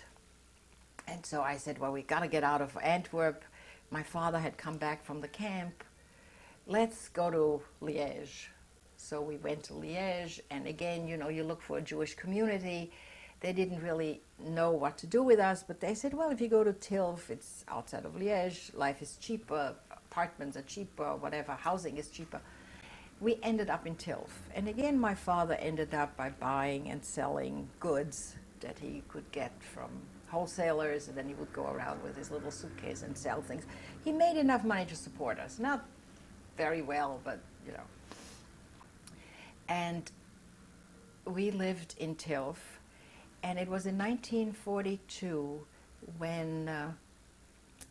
And so I said, well, we got to get out of Antwerp. My father had come back from the camp. Let's go to Liège. So we went to Liège, and again, you know, you look for a Jewish community. They didn't really know what to do with us, but they said, well, if you go to Tilf, it's outside of Liège, life is cheaper, apartments are cheaper, whatever, housing is cheaper. We ended up in Tilf. And again, my father ended up by buying and selling goods that he could get from wholesalers, and then he would go around with his little suitcase and sell things. He made enough money to support us. Not very well, but, you know. And we lived in Tilf, and it was in 1942 when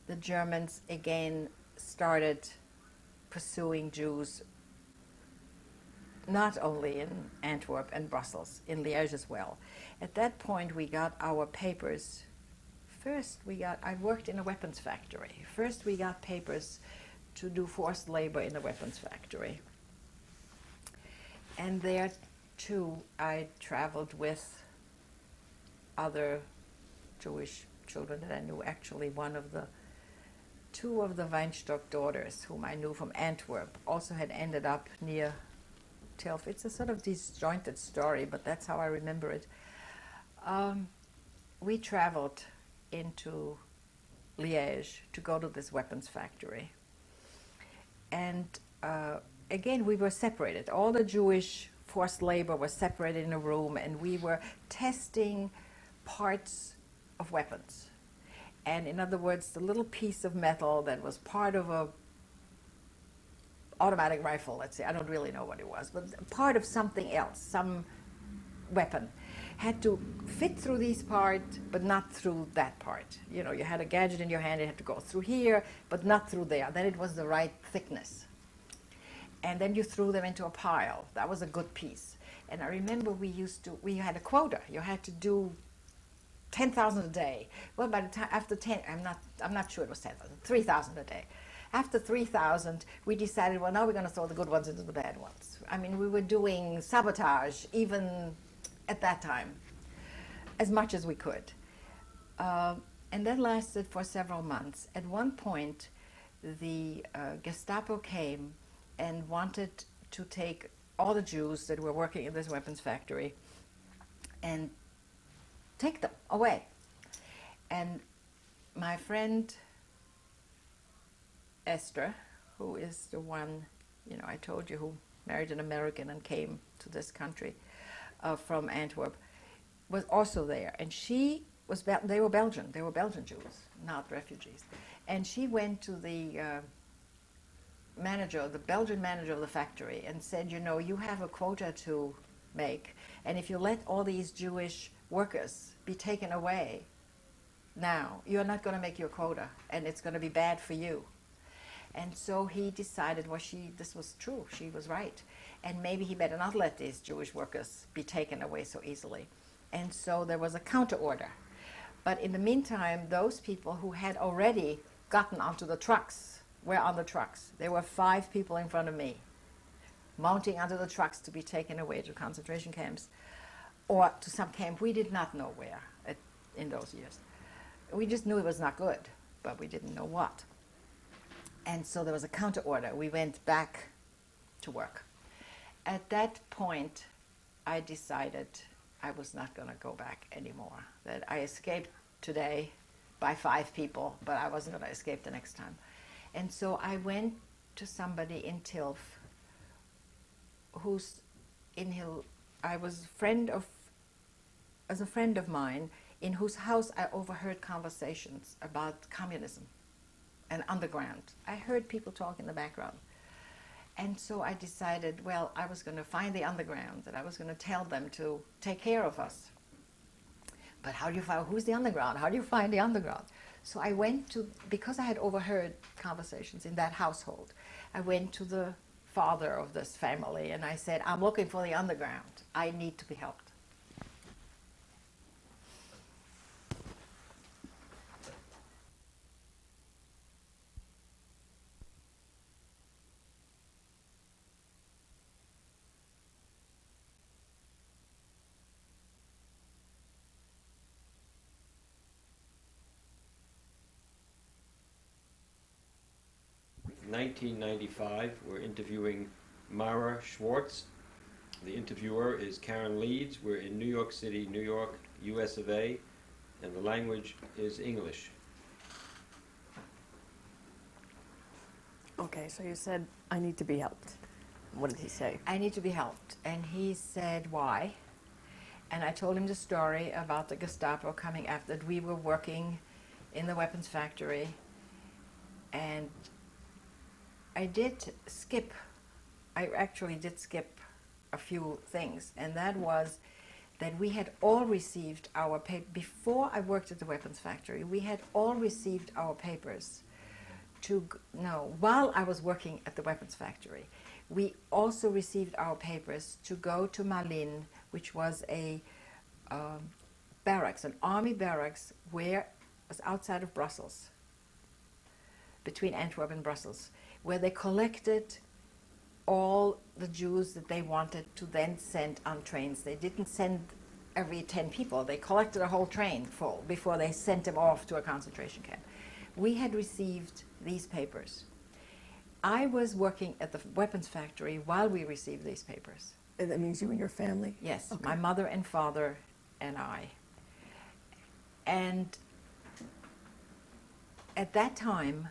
the Germans again started pursuing Jews, not only in Antwerp and Brussels, in Liège as well. At that point, we got our papers. First, I worked in a weapons factory. First, we got papers to do forced labor in a weapons factory. And there, too, I traveled with other Jewish children that I knew. Actually, two of the Weinstock daughters, whom I knew from Antwerp, also had ended up near Tilf. It's a sort of disjointed story, but that's how I remember it. We traveled into Liège to go to this weapons factory. And again, we were separated. All the Jewish forced labor was separated in a room, and we were testing parts of weapons. And in other words, the little piece of metal that was part of a automatic rifle, let's say, I don't really know what it was, but part of something else, some weapon, had to fit through this part, but not through that part. You know, you had a gadget in your hand, it had to go through here, but not through there. Then it was the right thickness. And then you threw them into a pile. That was a good piece. And I remember we had a quota. You had to do 10,000 a day. Well, by the time, after 10, I'm not sure it was 10,000, 3,000 a day. After 3,000, we decided, well, now we're going to throw the good ones into the bad ones. I mean, we were doing sabotage, even at that time, as much as we could. And that lasted for several months. At one point, the Gestapo came and wanted to take all the Jews that were working in this weapons factory and take them away. And my friend Esther, who is the one, you know, I told you, who married an American and came to this country from Antwerp, was also there. And she was, they were Belgian Jews, not refugees. And she went to the manager, the Belgian manager of the factory, and said, you know, you have a quota to make, and if you let all these Jewish workers be taken away now, you're not going to make your quota, and it's going to be bad for you. And so he decided, well, this was true, she was right, and maybe he better not let these Jewish workers be taken away so easily. And so there was a counter order. But in the meantime, those people who had already gotten onto the trucks were on the trucks. There were 5 people in front of me, mounting onto the trucks to be taken away to concentration camps, or to some camp we did not know where in those years. We just knew it was not good, but we didn't know what. And so there was a counter order. We went back to work. At that point, I decided I was not going to go back anymore, that I escaped today by 5 people, but I wasn't going to escape the next time. And so I went to somebody in Tilf, who's in Hill. I was as a friend of mine, in whose house I overheard conversations about communism and underground. I heard people talk in the background. And so I decided, well, I was going to find the underground, and I was going to tell them to take care of us. But how do you find, who's the underground? How do you find the underground? So I went to, because I had overheard conversations in that household, I went to the father of this family and I said, I'm looking for the underground. I need to be helped. 1995, we're interviewing Mara Schwartz. The interviewer is Karen Leeds. We're in New York City, New York, US of A, and the language is English. Okay, so you said, I need to be helped. What did he say? I need to be helped. And he said, why? And I told him the story about the Gestapo coming after, that we were working in the weapons factory. And I actually did skip a few things. And that was that we had all received our papers. Before I worked at the weapons factory, we had all received our papers while I was working at the weapons factory. We also received our papers to go to Malines, which was a barracks, an army barracks, where it was outside of Brussels, between Antwerp and Brussels, where they collected all the Jews that they wanted to then send on trains. They didn't send every 10 people. They collected a whole train full before they sent them off to a concentration camp. We had received these papers. I was working at the weapons factory while we received these papers. That means you and your family? Yes, okay. My mother and father and I. And at that time,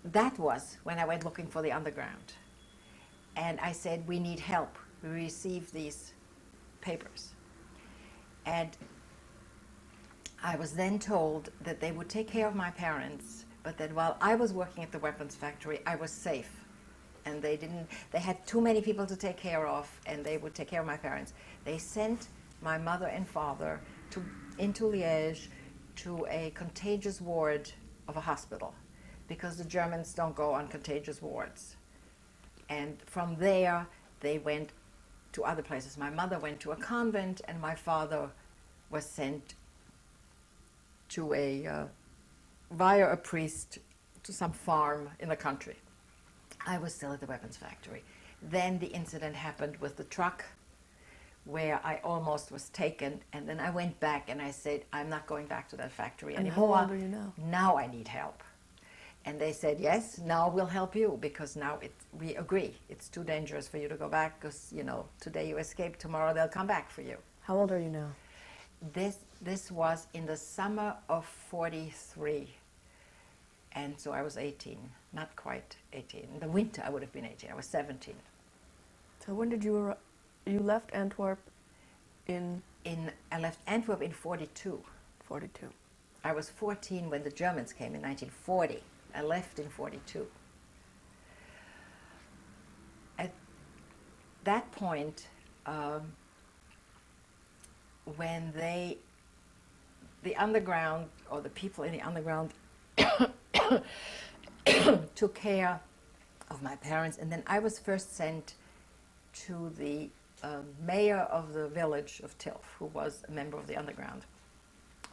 that was when I went looking for the underground. And I said, we need help. We received these papers. And I was then told that they would take care of my parents, but that while I was working at the weapons factory, I was safe. And they had too many people to take care of, and they would take care of my parents. They sent my mother and father into Liège to a contagious ward of a hospital, because the Germans don't go on contagious wards. And from there, they went to other places. My mother went to a convent, and my father was sent to via a priest to some farm in the country. I was still at the weapons factory. Then the incident happened with the truck, where I almost was taken, and then I went back and I said, I'm not going back to that factory anymore. How old are you now? Now I need help. And they said, yes, now we'll help you, because now we agree. It's too dangerous for you to go back, because, you know, today you escape, tomorrow they'll come back for you. How old are you now? This was in the summer of 43, and so I was 18, not quite 18. In the winter I would have been 18. I was 17. So when did you you left Antwerp in I left Antwerp in 42. 42? I was 14 when the Germans came in 1940. I left in 42. At that point, when the underground, or the people in the underground took care of my parents, and then I was first sent to the mayor of the village of Tilf, who was a member of the underground.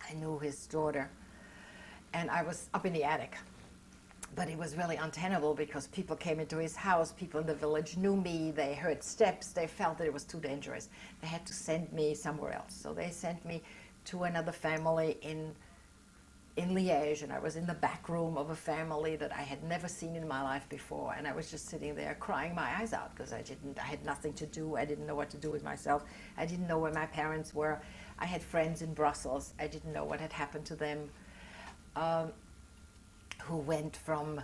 I knew his daughter, and I was up in the attic. But it was really untenable because people came into his house, people in the village knew me, they heard steps, they felt that it was too dangerous. They had to send me somewhere else. So they sent me to another family in Liège, and I was in the back room of a family that I had never seen in my life before, and I was just sitting there crying my eyes out because I had nothing to do, I didn't know what to do with myself, I didn't know where my parents were. I had friends in Brussels, I didn't know what had happened to them. Who went from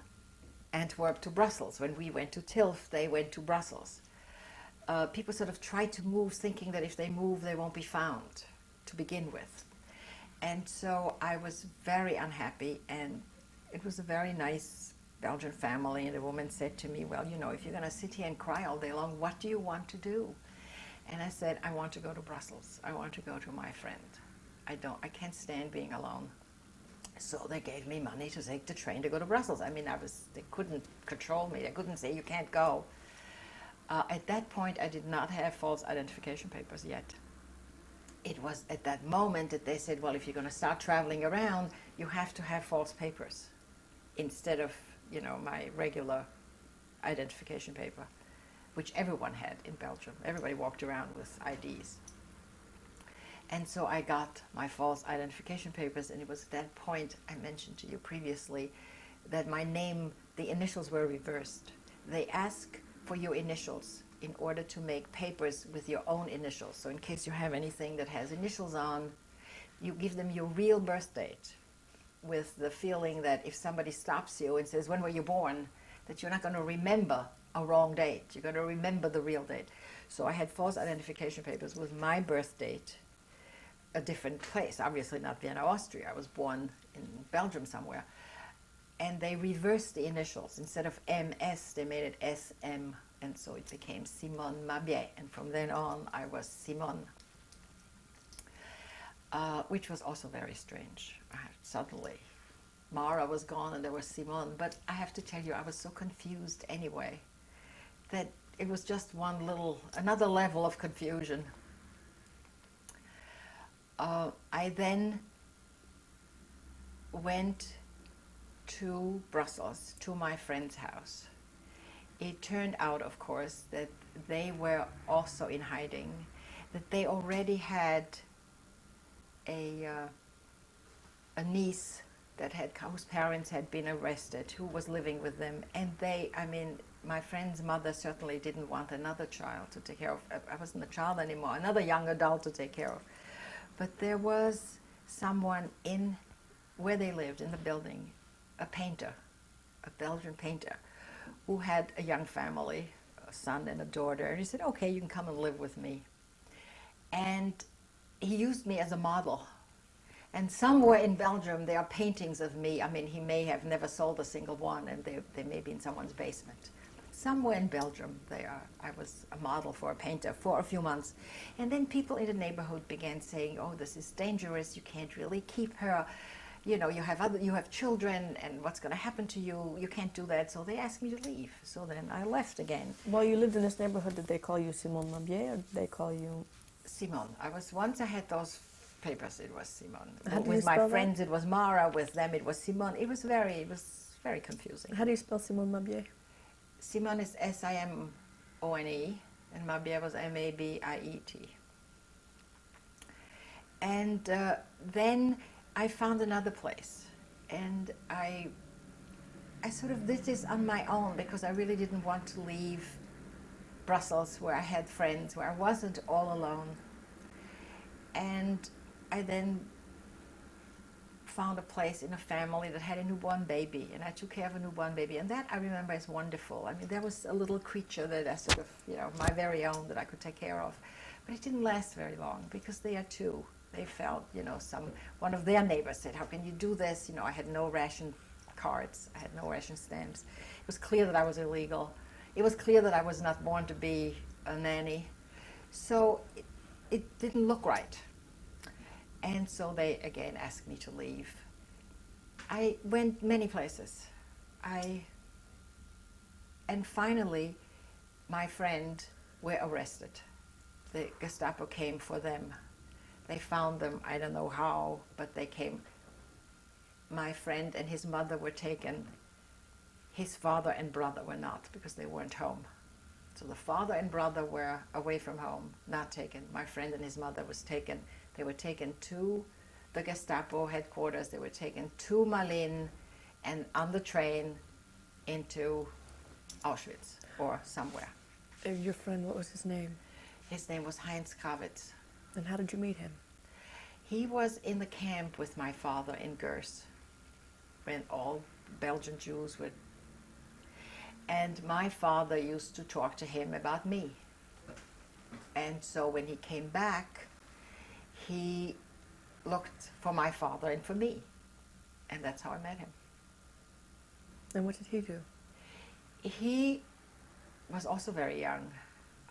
Antwerp to Brussels. When we went to Tilf, they went to Brussels. People sort of try to move thinking that if they move, they won't be found to begin with. And so I was very unhappy, and it was a very nice Belgian family, and the woman said to me, well, you know, if you're going to sit here and cry all day long, what do you want to do? And I said, I want to go to Brussels. I want to go to my friend. I can't stand being alone. So they gave me money to take the train to go to Brussels. I mean, they couldn't control me. They couldn't say, you can't go. At that point, I did not have false identification papers yet. It was at that moment that they said, well, if you're going to start traveling around, you have to have false papers instead of, you know, my regular identification paper, which everyone had in Belgium. Everybody walked around with IDs. And so I got my false identification papers, and it was at that point I mentioned to you previously that my name, the initials were reversed. They ask for your initials in order to make papers with your own initials. So in case you have anything that has initials on, you give them your real birth date with the feeling that if somebody stops you and says, when were you born, that you're not going to remember a wrong date. You're going to remember the real date. So I had false identification papers with my birth date, a different place, obviously not Vienna, Austria. I was born in Belgium somewhere. And they reversed the initials. Instead of MS, they made it SM, and so it became Simone Mabier. And from then on, I was Simone, which was also very strange. Suddenly, Mara was gone and there was Simone. But I have to tell you, I was so confused anyway, that it was just another level of confusion. I then went to Brussels, to my friend's house. It turned out, of course, that they were also in hiding, that they already had a niece that whose parents had been arrested, who was living with them, and my friend's mother certainly didn't want another child to take care of. I wasn't a child anymore, another young adult to take care of. But there was someone in where they lived, in the building, a painter, a Belgian painter, who had a young family, a son and a daughter. And he said, okay, you can come and live with me. And he used me as a model. And somewhere in Belgium, there are paintings of me. I mean, he may have never sold a single one, and they may be in someone's basement. Somewhere in Belgium, I was a model for a painter for a few months. And then people in the neighborhood began saying, oh, this is dangerous, you can't really keep her. You know, you have children, and what's going to happen to you? You can't do that. So they asked me to leave. So then I left again. While you lived in this neighborhood, did they call you Simone Mabier, or did they call you... Simone. Once I had those papers, it was Simone. How do you with my spell friends, that? It was Mara. With them, it was Simone. It was very confusing. How do you spell Simone Mabier? Simone is S-I-M-O-N-E, and Mabier was M-A-B-I-E-T. And then I found another place, and I sort of did this on my own because I really didn't want to leave Brussels, where I had friends, where I wasn't all alone. And I then found a place in a family that had a newborn baby, and I took care of a newborn baby, and that I remember as wonderful. I mean, there was a little creature that I sort of, my very own, that I could take care of. But it didn't last very long, because they felt, one of their neighbors said, how can you do this? I had no ration cards, I had no ration stamps. It was clear that I was illegal. It was clear that I was not born to be a nanny. So it didn't look right. And so they again asked me to leave. I went many places. And finally, my friend were arrested. The Gestapo came for them. They found them, I don't know how, but they came. My friend and his mother were taken. His father and brother were not, because they weren't home. So the father and brother were away from home, not taken. My friend and his mother was taken. They were taken to the Gestapo headquarters. They were taken to Malin and on the train into Auschwitz or somewhere. Your friend, what was his name? His name was Heinz Kravitz. And how did you meet him? He was in the camp with my father in Gers, when all Belgian Jews were. And my father used to talk to him about me. And so when he came back, he looked for my father and for me. And that's how I met him. And what did he do? He was also very young.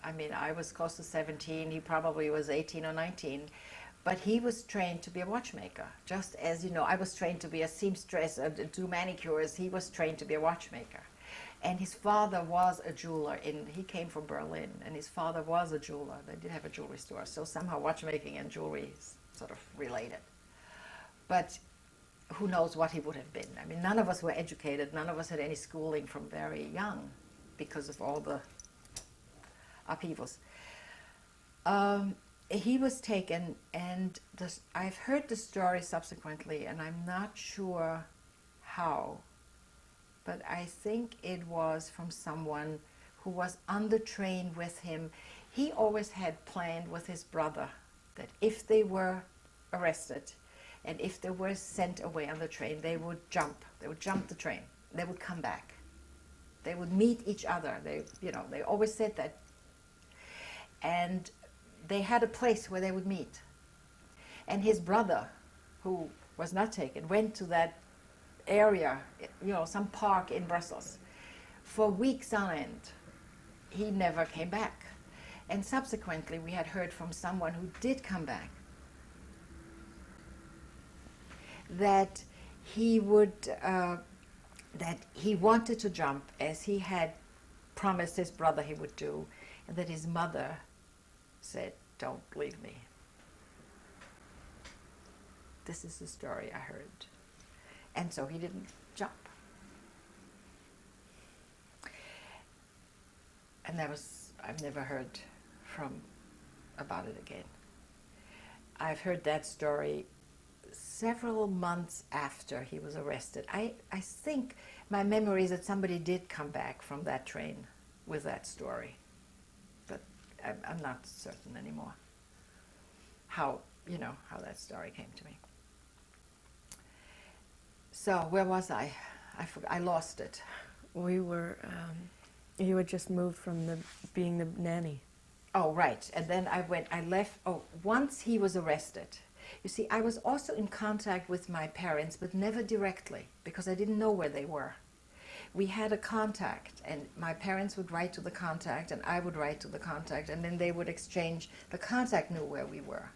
I mean, I was close to 17. He probably was 18 or 19. But he was trained to be a watchmaker. Just as, I was trained to be a seamstress, to do manicures. He was trained to be a watchmaker. And his father was a jeweler. He came from Berlin, and his father was a jeweler. They did have a jewelry store, so somehow watchmaking and jewelry is sort of related. But who knows what he would have been. I mean, none of us were educated. None of us had any schooling from very young because of all the upheavals. He was taken, and I've heard the story subsequently, and I'm not sure how. But I think it was from someone who was on the train with him. He always had planned with his brother that if they were arrested and if they were sent away on the train, they would jump. They would jump the train. They would come back. They would meet each other. They always said that. And they had a place where they would meet. And his brother, who was not taken, went to that area, some park in Brussels, for weeks on end. He never came back. And subsequently, we had heard from someone who did come back that he wanted to jump, as he had promised his brother he would do, and that his mother said, "Don't leave me." This is the story I heard. And so he didn't jump. And I've never heard about it again. I've heard that story several months after he was arrested. I think my memory is that somebody did come back from that train with that story. But I'm not certain anymore how that story came to me. So where was I? I lost it. You had just moved from being the nanny. Oh, right. And then I left, once he was arrested. You see, I was also in contact with my parents, but never directly, because I didn't know where they were. We had a contact, and my parents would write to the contact, and I would write to the contact, and then they would exchange. The contact knew where we were.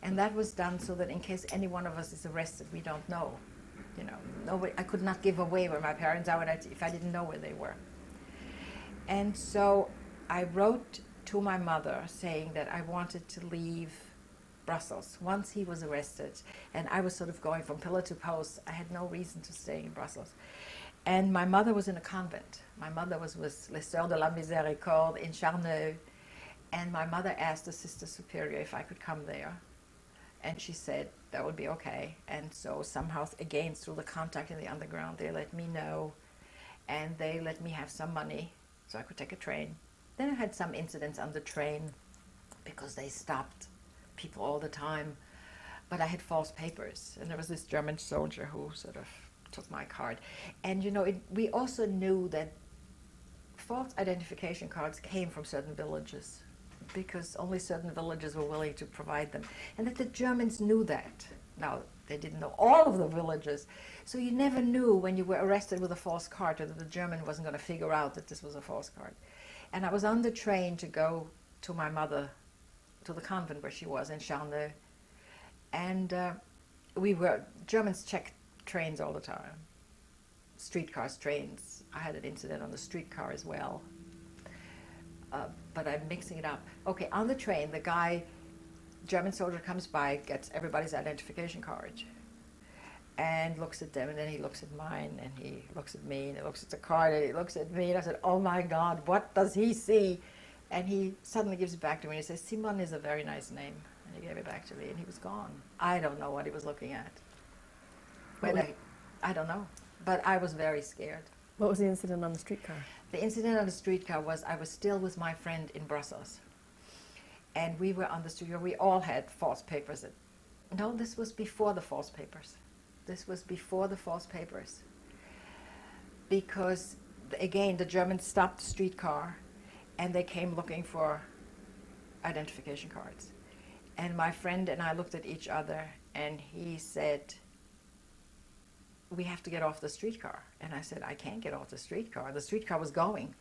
And that was done so that in case any one of us is arrested, we don't know. Nobody, I could not give away where my parents are if I didn't know where they were. And so I wrote to my mother saying that I wanted to leave Brussels once he was arrested. And I was sort of going from pillar to post. I had no reason to stay in Brussels. And my mother was in a convent. My mother was with Les Sœurs de la Miséricorde in Charneux. And my mother asked the Sister Superior if I could come there. And she said that would be okay. And so somehow, again, through the contact in the underground, they let me know. And they let me have some money so I could take a train. Then I had some incidents on the train because they stopped people all the time. but I had false papers, and there was this German soldier who sort of took my card. And you know, we also knew that false identification cards came from certain villages, because only certain villages were willing to provide them, and that the Germans knew that. Now, they didn't know all of the villages, so you never knew when you were arrested with a false card whether the German wasn't going to figure out that this was a false card. And I was on the train to go to my mother, to the convent where she was in Charneux, and Germans checked trains all the time, streetcars, trains. I had an incident on the streetcar as well, but I'm mixing it up. Okay, on the train, the guy, German soldier, comes by, gets everybody's identification card, and looks at them, and then he looks at mine, and he looks at me, and he looks at the card, and he looks at me, and I said, oh my God, what does he see? And he suddenly gives it back to me, and he says, Simon is a very nice name. And he gave it back to me, and he was gone. I don't know what he was looking at. But I don't know. But I was very scared. What was the incident on the streetcar? The incident on the streetcar was I was still with my friend in Brussels. And we were on the streetcar. We all had false papers. No, this was before the false papers. This was before the false papers. Because, again, the Germans stopped the streetcar, and they came looking for identification cards. And my friend and I looked at each other, and he said, we have to get off the streetcar. And I said, I can't get off the streetcar. The streetcar was going.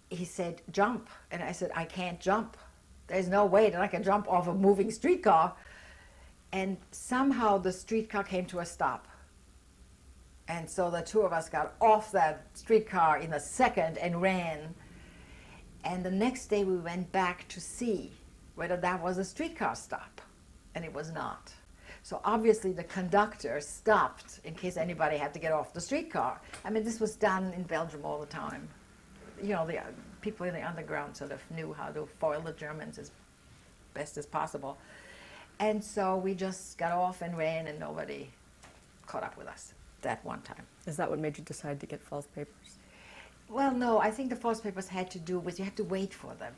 He said, jump. And I said, I can't jump. There's no way that I can jump off a moving streetcar. And somehow the streetcar came to a stop. And so the two of us got off that streetcar in a second and ran. And the next day we went back to see whether that was a streetcar stop. And it was not. So obviously the conductor stopped in case anybody had to get off the streetcar. I mean, this was done in Belgium all the time. You know, the people in the underground sort of knew how to foil the Germans as best as possible. And so we just got off and ran, and nobody caught up with us that one time. Is that what made you decide to get false papers? Well, no, I think the false papers had to do with you had to wait for them.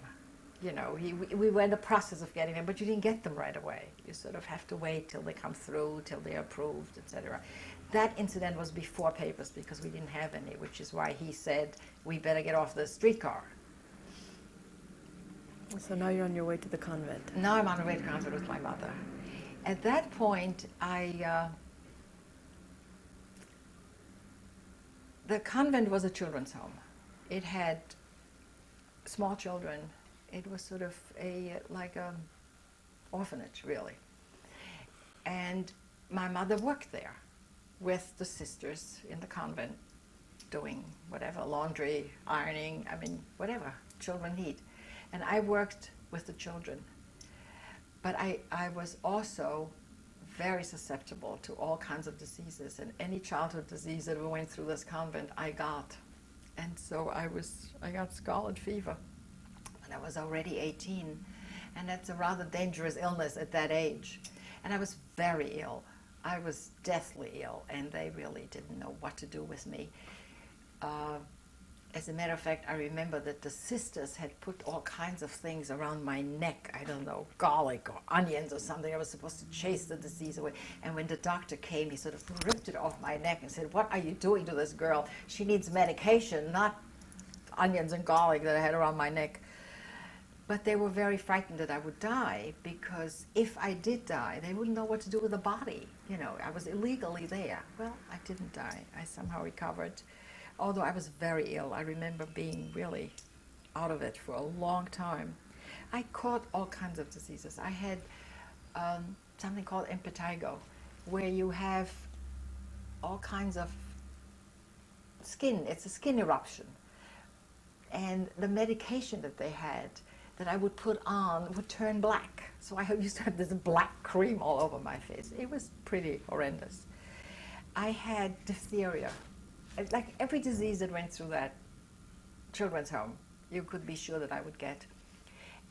You know, we were in the process of getting them, but you didn't get them right away. You sort of have to wait till they come through, till they're approved, etc. That incident was before papers because we didn't have any, which is why he said, we better get off the streetcar. So now you're on your way to the convent. Now I'm on the way to the convent with my mother. At that point, the convent was a children's home. It had small children. It was sort of like an orphanage, really. And my mother worked there with the sisters in the convent, doing whatever, laundry, ironing, I mean, whatever children need. And I worked with the children. But I was also very susceptible to all kinds of diseases, and any childhood disease that we went through this convent, I got. And so I got scarlet fever. And I was already 18, and that's a rather dangerous illness at that age. And I was very ill. I was deathly ill, and they really didn't know what to do with me. As a matter of fact, I remember that the sisters had put all kinds of things around my neck, I don't know, garlic or onions or something. I was supposed to chase the disease away. And when the doctor came, he sort of ripped it off my neck and said, what are you doing to this girl? She needs medication, not onions and garlic that I had around my neck. But they were very frightened that I would die, because if I did die, they wouldn't know what to do with the body. You know, I was illegally there. Well, I didn't die. I somehow recovered. Although I was very ill. I remember being really out of it for a long time. I caught all kinds of diseases. I had something called impetigo, where you have all kinds of skin. It's a skin eruption. And the medication that they had that I would put on would turn black. So I used to have this black cream all over my face. It was pretty horrendous. I had diphtheria. Like every disease that went through that children's home, you could be sure that I would get.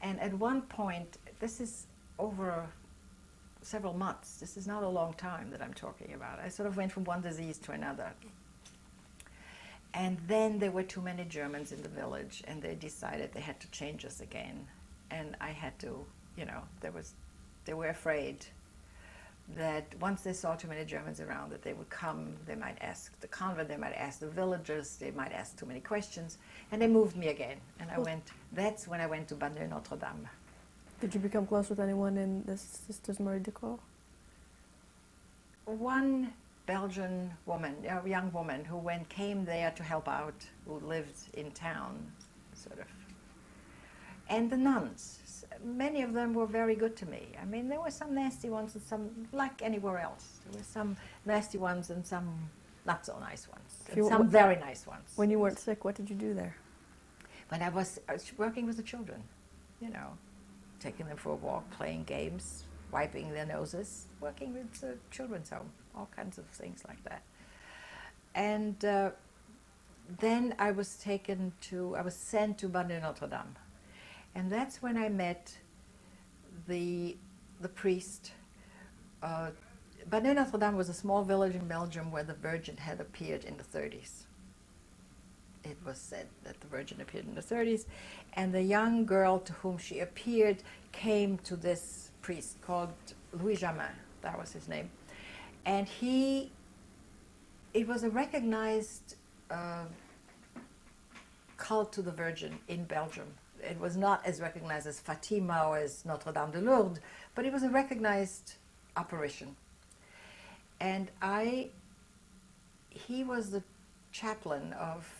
And at one point, this is over several months, this is not a long time that I'm talking about. I sort of went from one disease to another. And then there were too many Germans in the village, and they decided they had to change us again. And I had to, you know, there was They were afraid that once they saw too many Germans around, that they would come, they might ask the convent, they might ask the villagers, they might ask too many questions, and they moved me again. And that's when I went to Banneux Notre Dame. Did you become close with anyone in the Sisters Marie de Croix? One Belgian woman, a young woman who came there to help out, who lived in town, sort of. And the nuns, many of them were very good to me. I mean, there were some nasty ones and some, like anywhere else. There were some nasty ones and some not so nice ones, and some very nice ones. When you weren't sick, what did you do there? When I was working with the children, you know, taking them for a walk, playing games, wiping their noses, working with the children's home, all kinds of things like that. And then I was sent to Banneux Notre Dame. And that's when I met the priest. Banneux Notre Dame was a small village in Belgium where the Virgin had appeared in the 30s. It was said that the Virgin appeared in the 30s, and the young girl to whom she appeared came to this priest called Louis Jamin, that was his name. And it was a recognized cult to the Virgin in Belgium. It was not as recognized as Fatima or as Notre Dame de Lourdes, but it was a recognized apparition. And he was the chaplain of,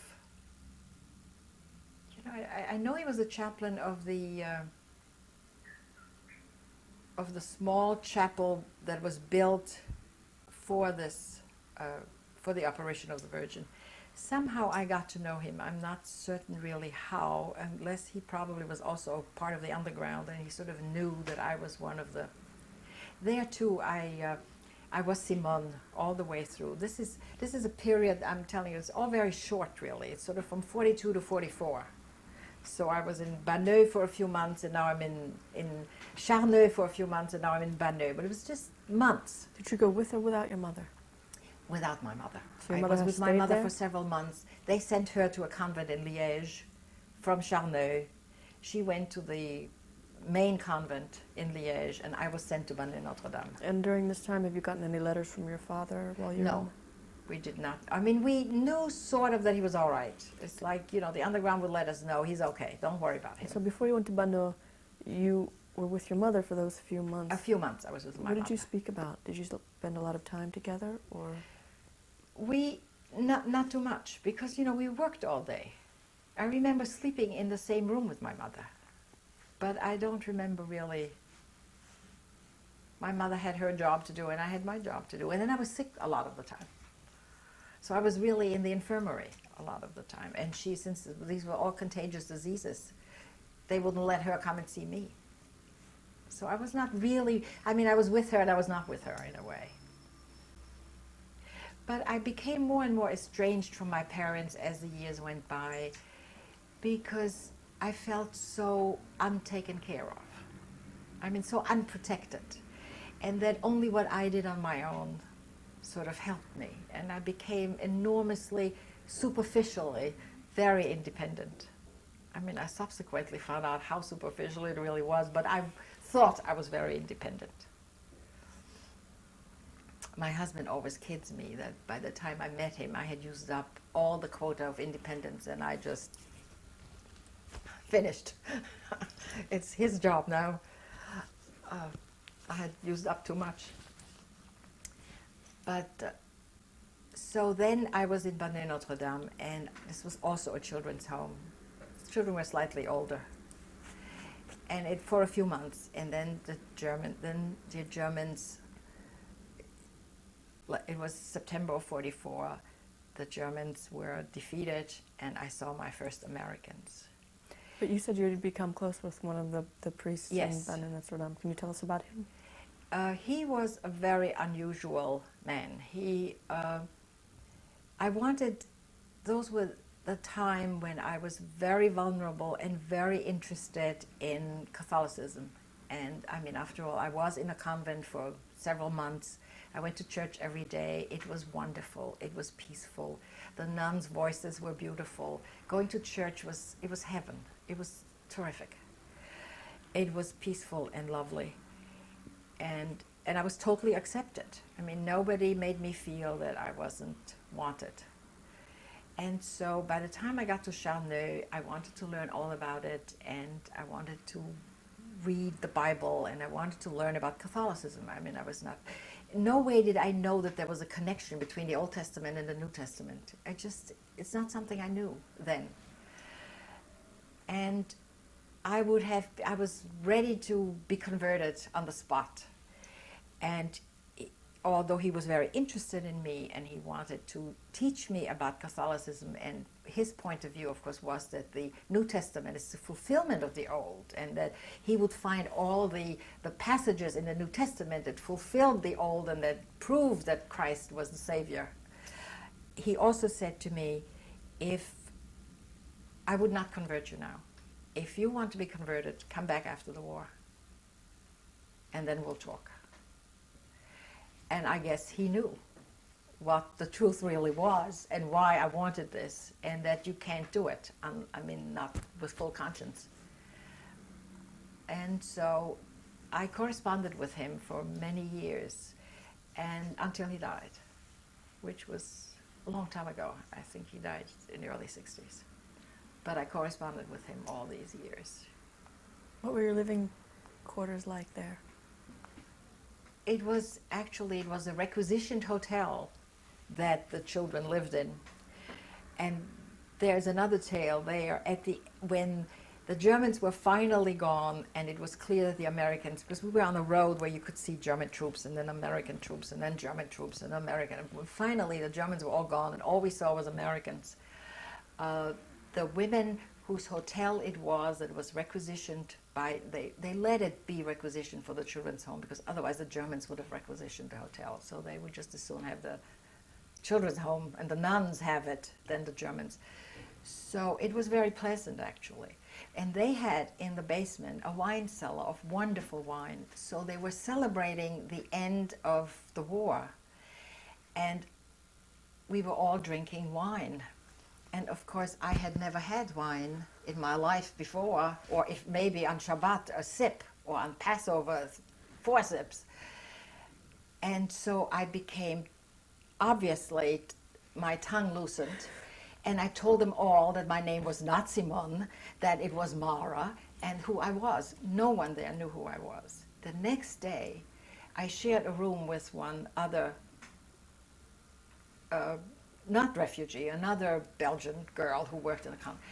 I know he was the chaplain of the small chapel that was built for this, for the apparition of the Virgin. Somehow I got to know him. I'm not certain really how, unless he probably was also part of the underground and he sort of knew that I was one of the... There too, I was Simone all the way through. This is a period, I'm telling you, it's all very short really. It's sort of from 42 to 44. So I was in Banneux for a few months, and now I'm in Charneux for a few months, and now I'm in Banneux. But it was just months. Did you go with or without your mother? Without my mother. So your I mother was has with my stayed mother there? for several months. They sent her to a convent in Liège from Charneux. She went to the main convent in Liège, and I was sent to Banneux Notre Dame. And during this time, have you gotten any letters from your father while you were No, we did not. I mean, we knew sort of that he was all right. It's like, the underground would let us know he's okay. Don't worry about him. So before you went to Banneux, you were with your mother for those few months. A few months I was with my mother. What did you speak about? Did you spend a lot of time together, or? Not too much, because, we worked all day. I remember sleeping in the same room with my mother, but I don't remember really. My mother had her job to do, and I had my job to do, and then I was sick a lot of the time. So I was really in the infirmary a lot of the time, and since these were all contagious diseases, they wouldn't let her come and see me. So I was not really, I was with her and I was not with her in a way. But I became more and more estranged from my parents as the years went by, because I felt so untaken care of. So unprotected. And that only what I did on my own sort of helped me. And I became enormously, superficially, very independent. I subsequently found out how superficial it really was, but I thought I was very independent. My husband always kids me that by the time I met him, I had used up all the quota of independence, and I just finished. It's his job now. I had used up too much. But so then I was in Banneux Notre Dame, and this was also a children's home. The children were slightly older, and for a few months, and then the Germans. It was September of '44. The Germans were defeated, and I saw my first Americans. But you said you had become close with one of the priests Yes. in Banneux Notre Dame. Can you tell us about him? He was a very unusual man. Those were the time when I was very vulnerable and very interested in Catholicism. And after all, I was in a convent for several months. I went to church every day. It was wonderful. It was peaceful. The nuns' voices were beautiful. Going to church was heaven. It was terrific. It was peaceful and lovely. And I was totally accepted. I mean, nobody made me feel that I wasn't wanted. And so by the time I got to Charneux, I wanted to learn all about it, and I wanted to read the Bible, and I wanted to learn about Catholicism. I mean, I was not, in no way did I know that there was a connection between the Old Testament and the New Testament. It's not something I knew then. And I was ready to be converted on the spot. And although he was very interested in me and he wanted to teach me about Catholicism, and his point of view, of course, was that the New Testament is the fulfillment of the Old, and that he would find all the passages in the New Testament that fulfilled the Old and that proved that Christ was the Savior. He also said to me, if I would not convert you now, if you want to be converted, come back after the war, and then we'll talk. And I guess he knew what the truth really was and why I wanted this, and that you can't do it, not with full conscience. And so I corresponded with him for many years, and until he died, which was a long time ago. I think he died in the early 60s. But I corresponded with him all these years. What were your living quarters like there? It was a requisitioned hotel that the children lived in. And there's another tale there when the Germans were finally gone, and it was clear that the Americans, because we were on a road where you could see German troops and then American troops and then German troops and American. And finally, the Germans were all gone, and all we saw was Americans. The women whose hotel it was requisitioned by, they let it be requisitioned for the children's home, because otherwise the Germans would have requisitioned the hotel. So they would just as soon have the children's home and the nuns have it than the Germans. So it was very pleasant, actually. And they had in the basement a wine cellar of wonderful wine. So they were celebrating the end of the war. And we were all drinking wine. And of course, I had never had wine in my life before, or if maybe on Shabbat a sip, or on Passover 4 sips. And so I became, obviously, my tongue loosened. And I told them all that my name was not Simone, that it was Mara, and who I was. No one there knew who I was. The next day, I shared a room with one other not refugee, another Belgian girl who worked in the company.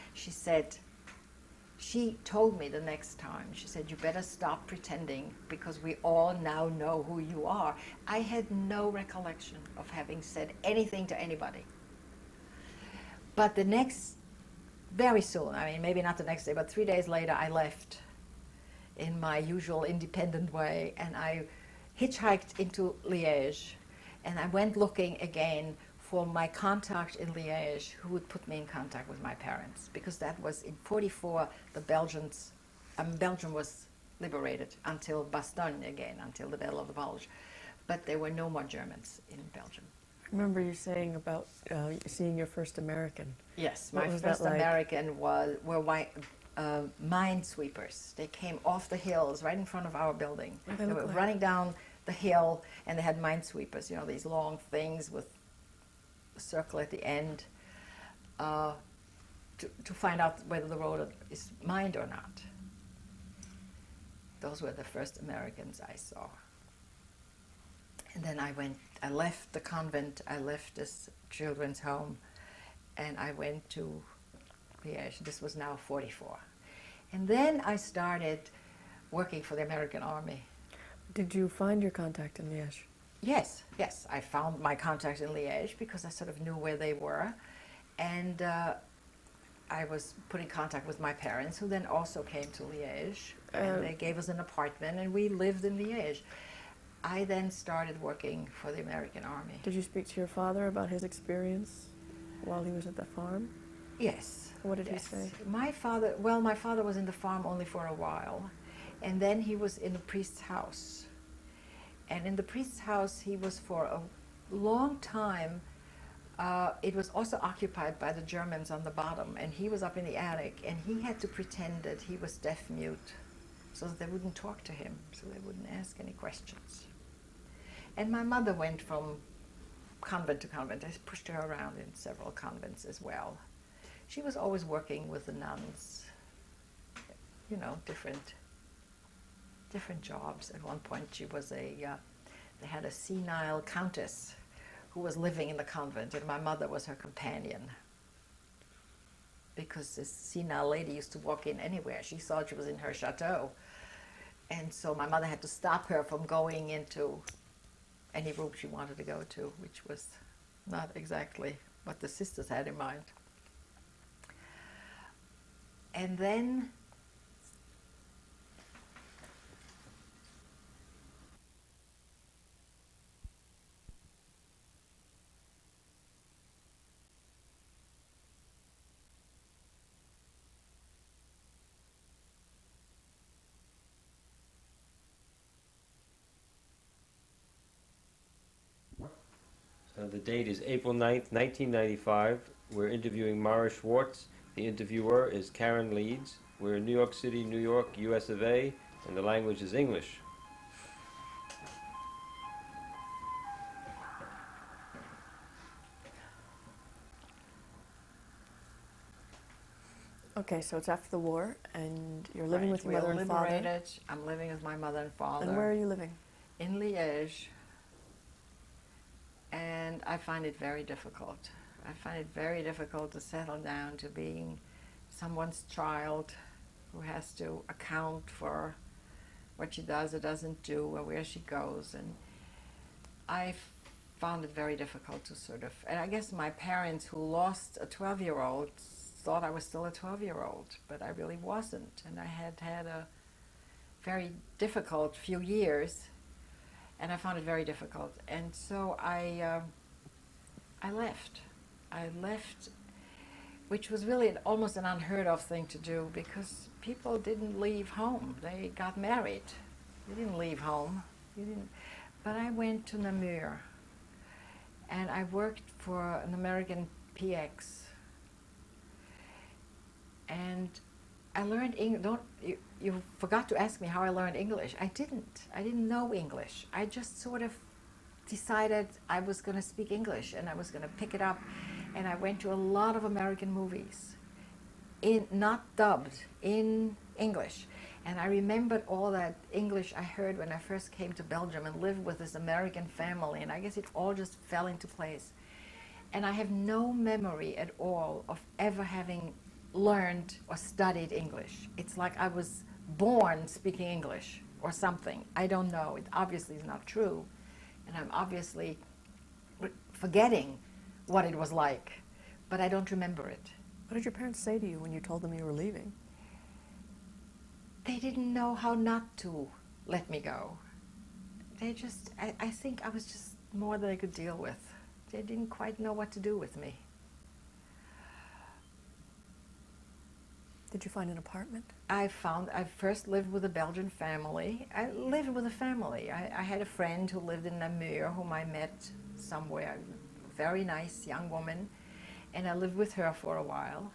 She told me the next time, she said, you better stop pretending, because we all now know who you are. I had no recollection of having said anything to anybody. But very soon, maybe not the next day, but 3 days later, I left in my usual independent way, and I hitchhiked into Liège, and I went looking again for my contact in Liège, who would put me in contact with my parents, because that was in 1944. Belgium was liberated until Bastogne again, until the Battle of the Bulge, but there were no more Germans in Belgium. I remember you saying about seeing your first American. Yes, my first American were minesweepers. They came off the hills right in front of our building. They were running down the hill, and they had minesweepers, these long things with a circle at the end, to find out whether the road is mined or not. Those were the first Americans I saw. And then I left the convent, I left this children's home, and I went to Liège. This was now 1944. And then I started working for the American Army. Did you find your contact in Liège? Yes. I found my contacts in Liège because I sort of knew where they were. And I was put in contact with my parents, who then also came to Liège. And they gave us an apartment, and we lived in Liège. I then started working for the American Army. Did you speak to your father about his experience while he was at the farm? Yes. What did he say? My father was in the farm only for a while, and then he was in the priest's house. And in the priest's house, he was for a long time. It was also occupied by the Germans on the bottom, and he was up in the attic, and he had to pretend that he was deaf-mute so that they wouldn't talk to him, so they wouldn't ask any questions. And my mother went from convent to convent. I pushed her around in several convents as well. She was always working with the nuns, you know, different jobs. At one point she was they had a senile countess who was living in the convent, and my mother was her companion. Because this senile lady used to walk in anywhere. She thought she was in her chateau. And so my mother had to stop her from going into any room she wanted to go to, which was not exactly what the sisters had in mind. And then The date is April 9th, 1995. We're interviewing Mara Schwartz. The interviewer is Karen Leeds. We're in New York City, New York, US of A, and the language is English. Okay, so it's after the war, and you're living right, with your we mother were and father. liberated. I'm living with my mother and father. And where are you living? In Liège. And I find it very difficult. I find it very difficult to settle down to being someone's child who has to account for what she does or doesn't do or where she goes. And I found it very difficult to sort of, and I guess my parents who lost a 12-year-old thought I was still a 12-year-old, but I really wasn't. And I had had a very difficult few years, and I found it very difficult. And so I left. I left, which was really almost an unheard of thing to do, because people didn't leave home. They got married. They didn't leave home. But I went to Namur, and I worked for an American PX. And I learned English. You forgot to ask me how I learned English. I didn't know English. I just sort of decided I was going to speak English, and I was going to pick it up. And I went to a lot of American movies, not dubbed, in English. And I remembered all that English I heard when I first came to Belgium and lived with this American family. And I guess it all just fell into place. And I have no memory at all of ever having learned or studied English. It's like I was born speaking English or something. I don't know. It obviously is not true. And I'm obviously forgetting what it was like, but I don't remember it. What did your parents say to you when you told them you were leaving? They didn't know how not to let me go. They just, I think I was just more than I could deal with. They didn't quite know what to do with me. Did you find an apartment? I first lived with a Belgian family. I lived with a family. I had a friend who lived in Namur, whom I met somewhere, a very nice young woman, and I lived with her for a while.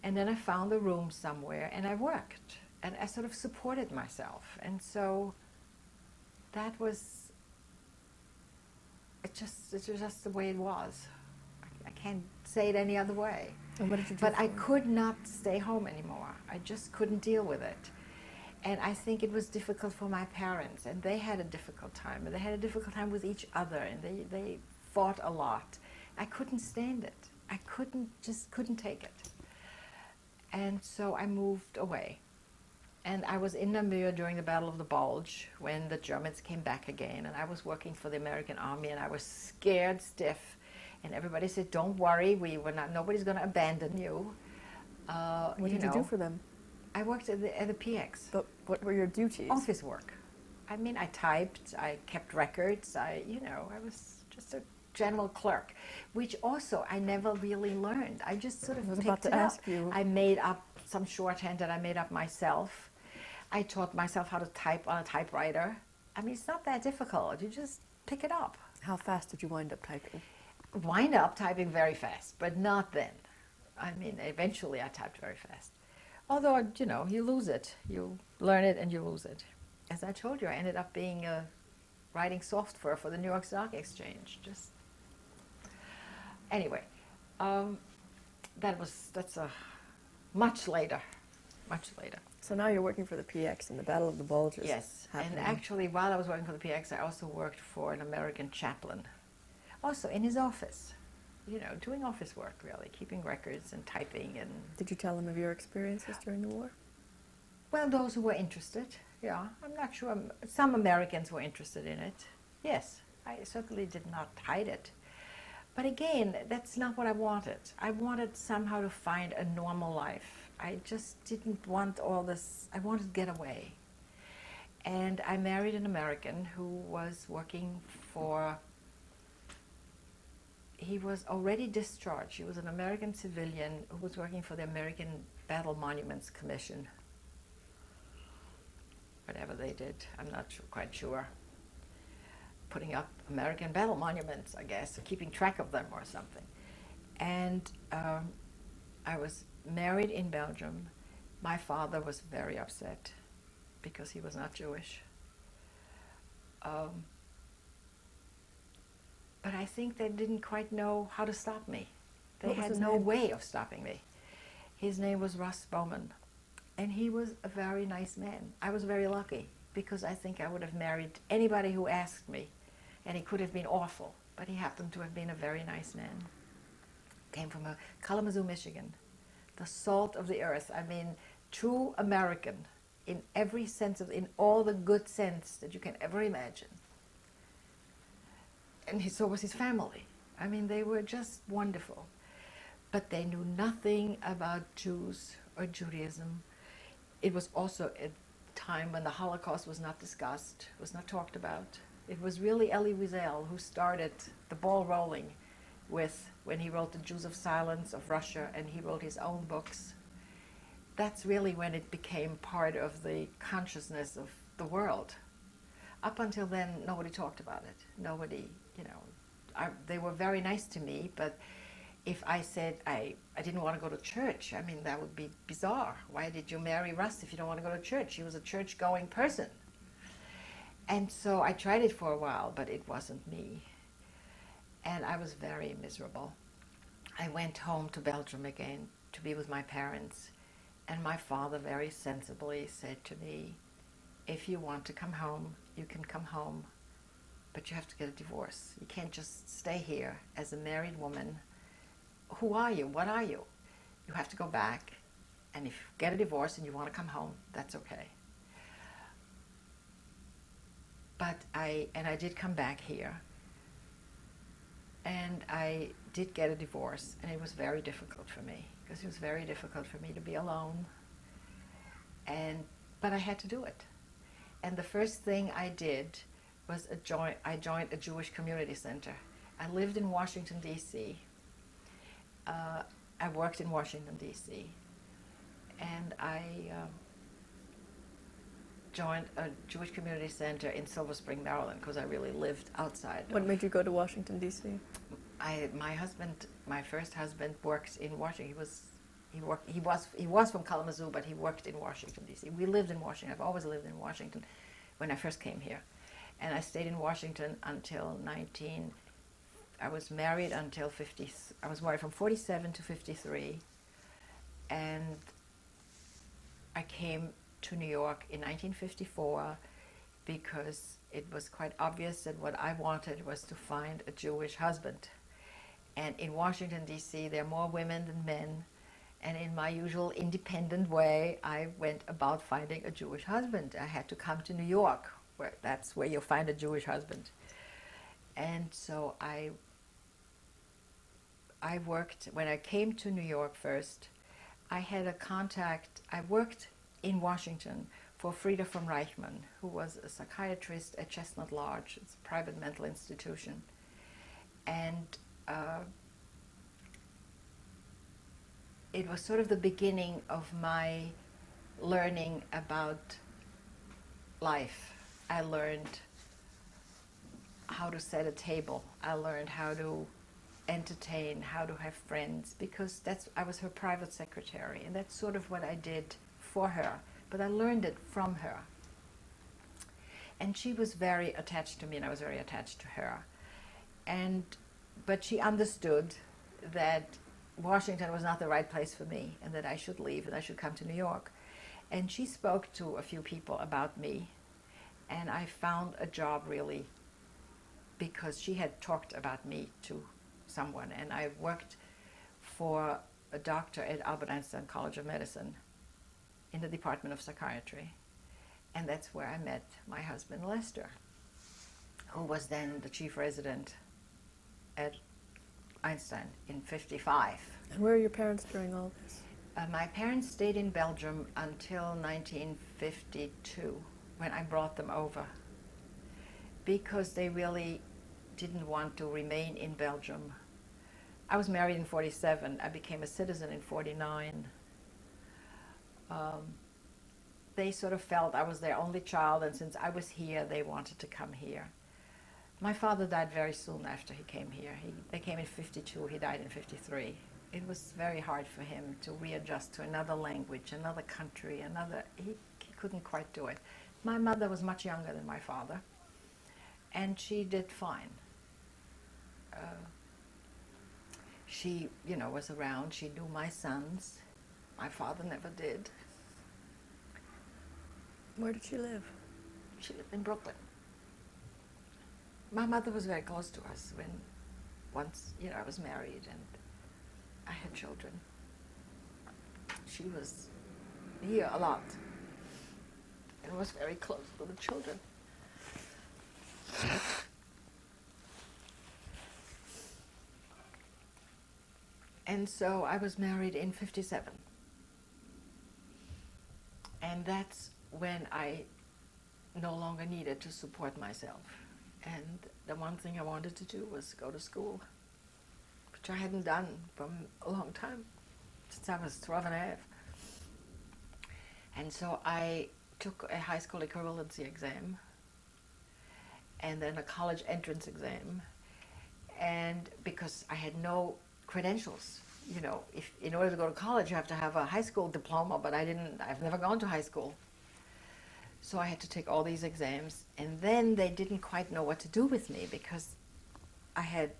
And then I found a room somewhere, and I worked, and I sort of supported myself. And so that was, it was just the way it was. I can't say it any other way. And what did you do? But I could not stay home anymore. I just couldn't deal with it. And I think it was difficult for my parents, and they had a difficult time, and they had a difficult time with each other, and they fought a lot. I couldn't stand it. I just couldn't take it. And so I moved away. And I was in Namur during the Battle of the Bulge when the Germans came back again, and I was working for the American Army, and I was scared stiff. And everybody said, "Don't worry, nobody's going to abandon you." What did you do for them? I worked at the PX. But what were your duties? Office work. I mean, I typed, I kept records, I was just a general clerk, which also I never really learned. I just sort of picked it up. I made up some shorthand that I made up myself. I taught myself how to type on a typewriter. I mean, it's not that difficult. You just pick it up. How fast did you wind up typing? Typing very fast, but not then. I mean, eventually I typed very fast. Although, you know, you lose it. You learn it and you lose it. As I told you, I ended up being writing software for the New York Stock Exchange. Just anyway, um, that's a much later, much later. So now you're working for the PX and the Battle of the Bulge is Yes, happening. and actually, while I was working for the PX, I also worked for an American chaplain, also in his office. You know, doing office work, really, keeping records and typing and... Did you tell them of your experiences during the war? Well, those who were interested, yeah. I'm not sure. Some Americans were interested in it. Yes, I certainly did not hide it. But again, that's not what I wanted. I wanted somehow to find a normal life. I just didn't want all this. I wanted to get away. And I married an American who was working for... He was already discharged. He was an American civilian who was working for the American Battle Monuments Commission. Whatever they did, I'm not quite sure. Putting up American battle monuments, I guess, or keeping track of them or something. And I was married in Belgium. My father was very upset because he was not Jewish. But I think they didn't quite know how to stop me. They What was had his no name? way of stopping me. His name was Russ Bowman, and he was a very nice man. I was very lucky because I think I would have married anybody who asked me, and he could have been awful, but he happened to have been a very nice man. Came from Kalamazoo, Michigan, the salt of the earth. I mean, true American in every sense of, in all the good sense that you can ever imagine. And so was his family. I mean, they were just wonderful. But they knew nothing about Jews or Judaism. It was also a time when the Holocaust was not discussed, was not talked about. It was really Elie Wiesel who started the ball rolling with, when he wrote The Jews of Silence of Russia, and he wrote his own books. That's really when it became part of the consciousness of the world. Up until then, nobody talked about it. Nobody, you know, they were very nice to me, but if I said I didn't want to go to church, I mean, that would be bizarre. Why did you marry Russ if you don't want to go to church? He was a church-going person. And so I tried it for a while, but it wasn't me. And I was very miserable. I went home to Belgium again to be with my parents. And my father very sensibly said to me, if you want to come home, you can come home, but you have to get a divorce. You can't just stay here as a married woman. Who are you? What are you? You have to go back, and if you get a divorce and you want to come home, that's okay. But I did come back here, and I did get a divorce, and it was very difficult for me, because it was very difficult for me to be alone, but I had to do it. And the first thing I did was I joined a Jewish community center. I lived in Washington, D.C. I worked in Washington, D.C. And I joined a Jewish community center in Silver Spring, Maryland, because I really lived outside. What made you go to Washington, D.C.? My first husband works in Washington. He was from Kalamazoo, but he worked in Washington, D.C. We lived in Washington. I've always lived in Washington when I first came here. And I stayed in Washington until I was married until 50, I was married from 47 to 53. And I came to New York in 1954 because it was quite obvious that what I wanted was to find a Jewish husband. And in Washington, D.C., there are more women than men. And in my usual independent way, I went about finding a Jewish husband. I had to come to New York, that's where you'll find a Jewish husband. And so I worked, when I came to New York first, I had a contact. I worked in Washington for Frieda von Reichmann, who was a psychiatrist at Chestnut Lodge. It's a private mental institution. And it was sort of the beginning of my learning about life. I learned how to set a table. I learned how to entertain, how to have friends, because I was her private secretary, and that's sort of what I did for her, but I learned it from her. And she was very attached to me, and I was very attached to her. But she understood that Washington was not the right place for me, and that I should leave and I should come to New York. And she spoke to a few people about me, and I found a job really because she had talked about me to someone, and I worked for a doctor at Albert Einstein College of Medicine in the Department of Psychiatry. And that's where I met my husband, Lester, who was then the chief resident at Einstein in '55. And where are your parents during all this? My parents stayed in Belgium until 1952, when I brought them over, because they really didn't want to remain in Belgium. I was married in '47. I became a citizen in '49. They sort of felt I was their only child, and since I was here, they wanted to come here. My father died very soon after he came here. They came in '52, he died in '53. It was very hard for him to readjust to another language, another country, he couldn't quite do it. My mother was much younger than my father, and she did fine. She, was around. She knew my sons. My father never did. Where did she live? She lived in Brooklyn. My mother was very close to us when once, I was married and I had children. She was here a lot and was very close to the children. And so I was married in '57. And that's when I no longer needed to support myself. And the one thing I wanted to do was go to school, which I hadn't done for a long time, since I was 12 and a half. And so I took a high school equivalency exam, and then a college entrance exam. And because I had no credentials, if in order to go to college you have to have a high school diploma, but I've never gone to high school. So I had to take all these exams, and then they didn't quite know what to do with me because I had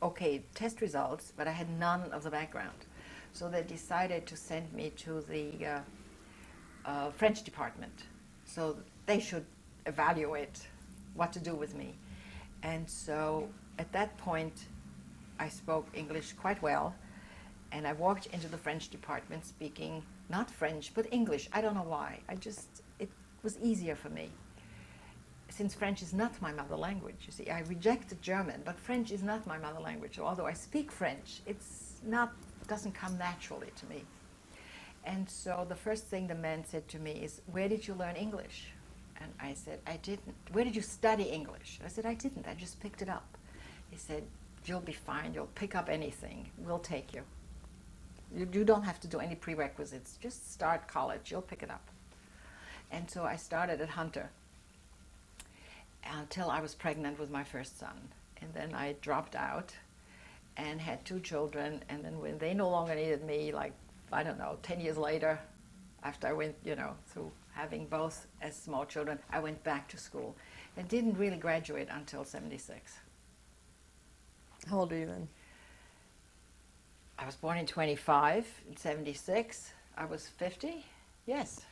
okay test results, but I had none of the background. So they decided to send me to the French department, so they should evaluate what to do with me. And so at that point, I spoke English quite well, and I walked into the French department speaking not French, but English. I don't know why. It was easier for me. Since French is not my mother language, you see, I rejected German, but French is not my mother language. So although I speak French, doesn't come naturally to me. And so the first thing the man said to me is, "Where did you learn English?" And I said, "I didn't." "Where did you study English?" I said, "I didn't. I just picked it up." He said, "You'll be fine. You'll pick up anything. We'll take you. You don't have to do any prerequisites. Just start college. You'll pick it up." And so I started at Hunter until I was pregnant with my first son. And then I dropped out and had 2 children. And then when they no longer needed me, 10 years later, after I went, through having both as small children, I went back to school and didn't really graduate until '76. How old are you then? I was born in '25. In '76, I was 50. Yes.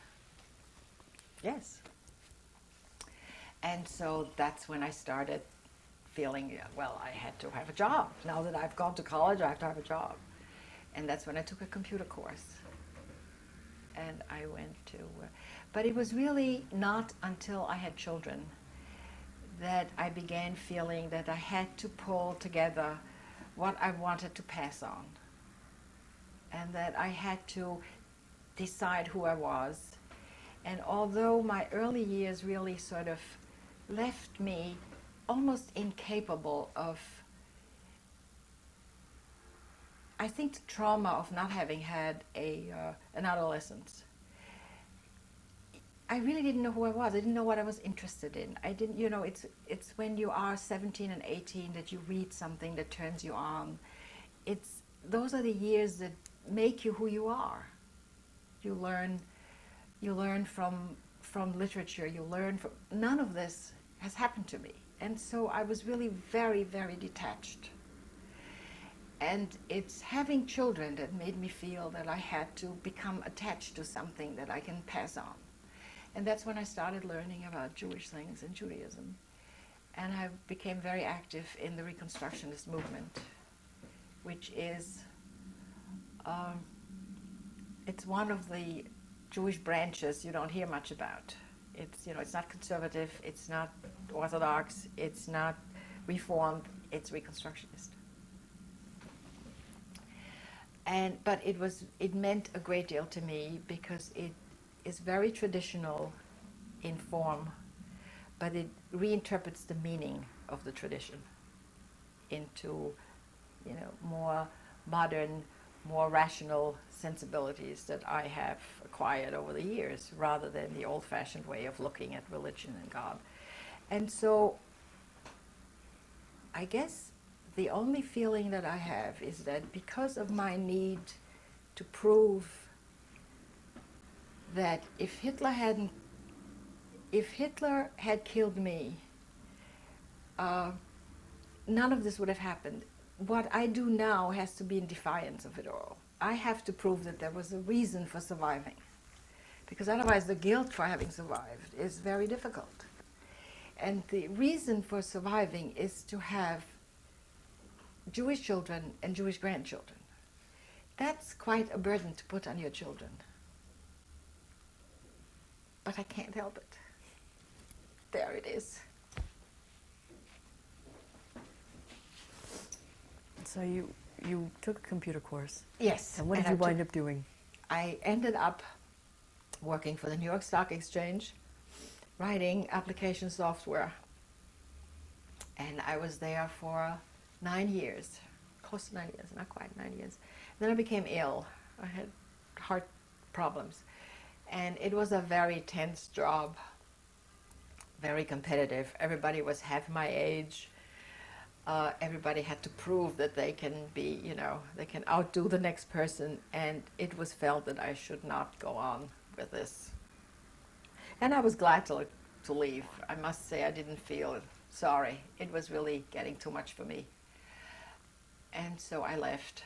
And so that's when I started feeling, I had to have a job. Now that I've gone to college, I have to have a job. And that's when I took a computer course. And I went to, but it was really not until I had children that I began feeling that I had to pull together what I wanted to pass on. And that I had to decide who I was. And although my early years really sort of left me almost incapable of, I think, the trauma of not having had an adolescence. I really didn't know who I was. I didn't know what I was interested in. I didn't, it's when you are 17 and 18 that you read something that turns you on, those are the years that make you who you are. You learn from literature. You learn from, none of this has happened to me, and so I was really very, very detached. And it's having children that made me feel that I had to become attached to something that I can pass on. And that's when I started learning about Jewish things and Judaism. And I became very active in the Reconstructionist movement, which is, it's one of the Jewish branches you don't hear much about. It's not conservative, it's not Orthodox, it's not Reformed, it's Reconstructionist. But it meant a great deal to me because it is very traditional in form, but it reinterprets the meaning of the tradition into, more modern, more rational sensibilities that I have acquired over the years, rather than the old-fashioned way of looking at religion and God. And so, I guess the only feeling that I have is that because of my need to prove that if Hitler had killed me, none of this would have happened. What I do now has to be in defiance of it all. I have to prove that there was a reason for surviving, because otherwise the guilt for having survived is very difficult. And the reason for surviving is to have Jewish children and Jewish grandchildren. That's quite a burden to put on your children. But I can't help it. There it is. So you took a computer course. Yes. And what did you wind up doing? I ended up working for the New York Stock Exchange, writing application software. And I was there for 9 years, close to 9 years, not quite 9 years. Then I became ill. I had heart problems. And it was a very tense job, very competitive. Everybody was half my age. Everybody had to prove that they can be, they can outdo the next person. And it was felt that I should not go on with this. And I was glad to leave. I must say I didn't feel sorry. It was really getting too much for me. And so I left.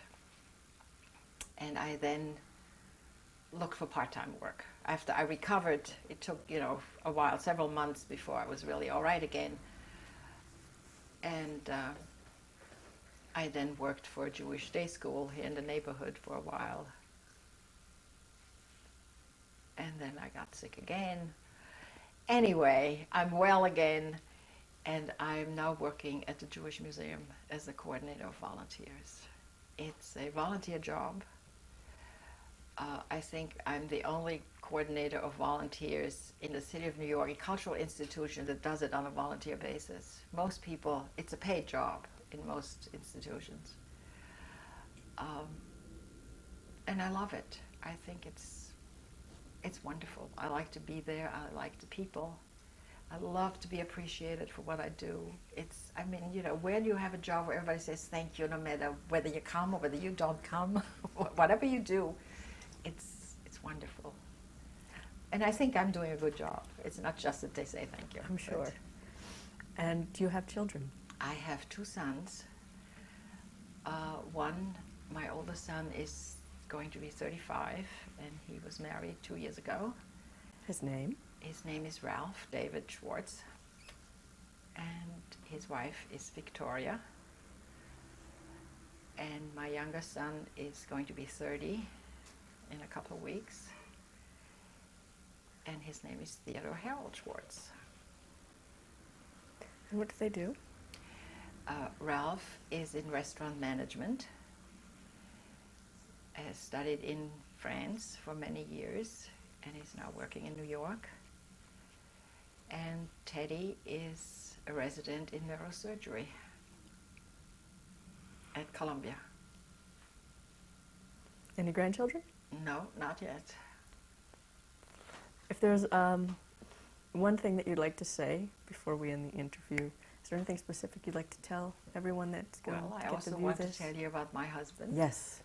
And I then looked for part-time work. After I recovered, it took, a while, several months before I was really all right again. And I then worked for a Jewish day school here in the neighborhood for a while. And then I got sick again. Anyway, I'm well again, and I'm now working at the Jewish Museum as the coordinator of volunteers. It's a volunteer job. I think I'm the only coordinator of volunteers in the city of New York, a cultural institution that does it on a volunteer basis. Most people, it's a paid job in most institutions. And I love it. I think it's wonderful. I like to be there. I like the people. I love to be appreciated for what I do. Where do you have a job where everybody says thank you, no matter whether you come or whether you don't come, whatever you do, it's wonderful. And I think I'm doing a good job. It's not just that they say thank you. I'm sure. And do you have children? I have 2 sons. One, my oldest son, is going to be 35, and he was married 2 years ago. His name? His name is Ralph David Schwartz, and his wife is Victoria. And my younger son is going to be 30 in a couple of weeks, and his name is Theodore Harold Schwartz. And what do they do? Ralph is in restaurant management, has studied in France for many years, and is now working in New York. And Teddy is a resident in neurosurgery at Columbia. Any grandchildren? No, not yet. If there's one thing that you'd like to say before we end the interview, Is there anything specific you'd like to tell everyone that's going Well, to I get to also view want this? to tell you about my husband. Yes,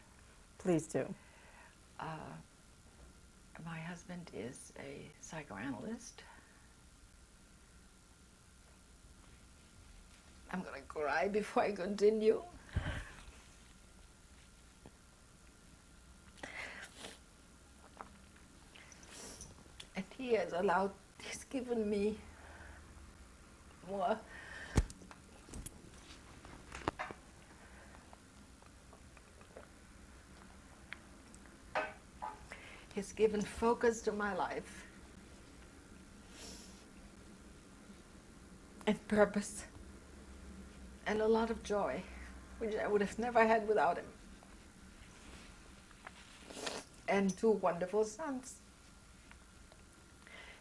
please do. My husband is a psychoanalyst. I'm going to cry before I continue. And he's given me more. He's given focus to my life and purpose and a lot of joy, which I would have never had without him. And 2 wonderful sons.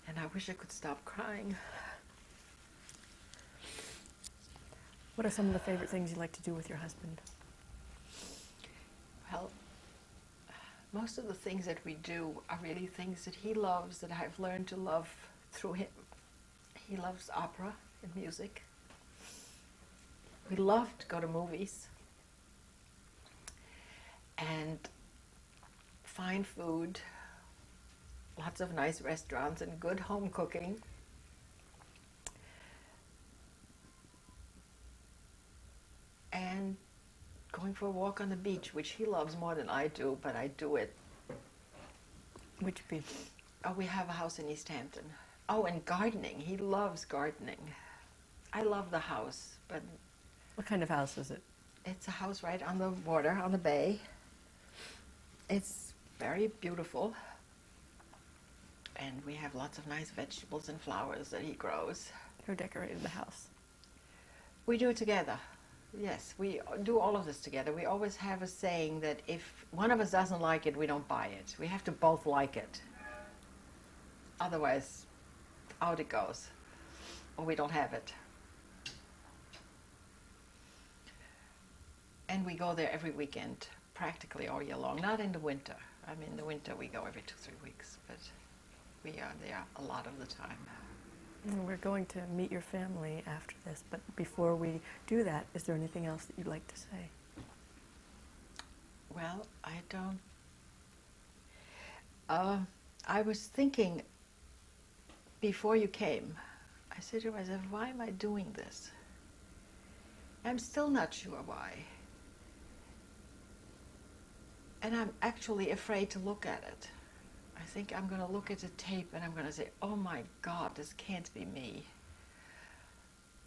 And I wish I could stop crying. What are some of the favorite things you like to do with your husband? Well, most of the things that we do are really things that he loves, that I've learned to love through him. He loves opera and music. We love to go to movies and fine food, lots of nice restaurants and good home cooking. And going for a walk on the beach, which he loves more than I do, but I do it. Which beach? Oh, we have a house in East Hampton. Oh, and gardening. He loves gardening. I love the house, but What kind of house is it? it's a house right on the water, on the bay. It's very beautiful. And we have lots of nice vegetables and flowers that he grows. Who decorated the house? We do it together. Yes, we do all of this together. We always have a saying that if one of us doesn't like it, we don't buy it. We have to both like it. Otherwise, out it goes. Or we don't have it. And we go there every weekend, practically all year long. Not in the winter. I mean, in the winter we go every 2-3 weeks, but we are there a lot of the time. We're going to meet your family after this, but before we do that, is there anything else that you'd like to say? Well, I don't. I was thinking before you came, I said to myself, why am I doing this? I'm still not sure why. And I'm actually afraid to look at it. I think I'm going to look at the tape and I'm going to say, oh my God, this can't be me.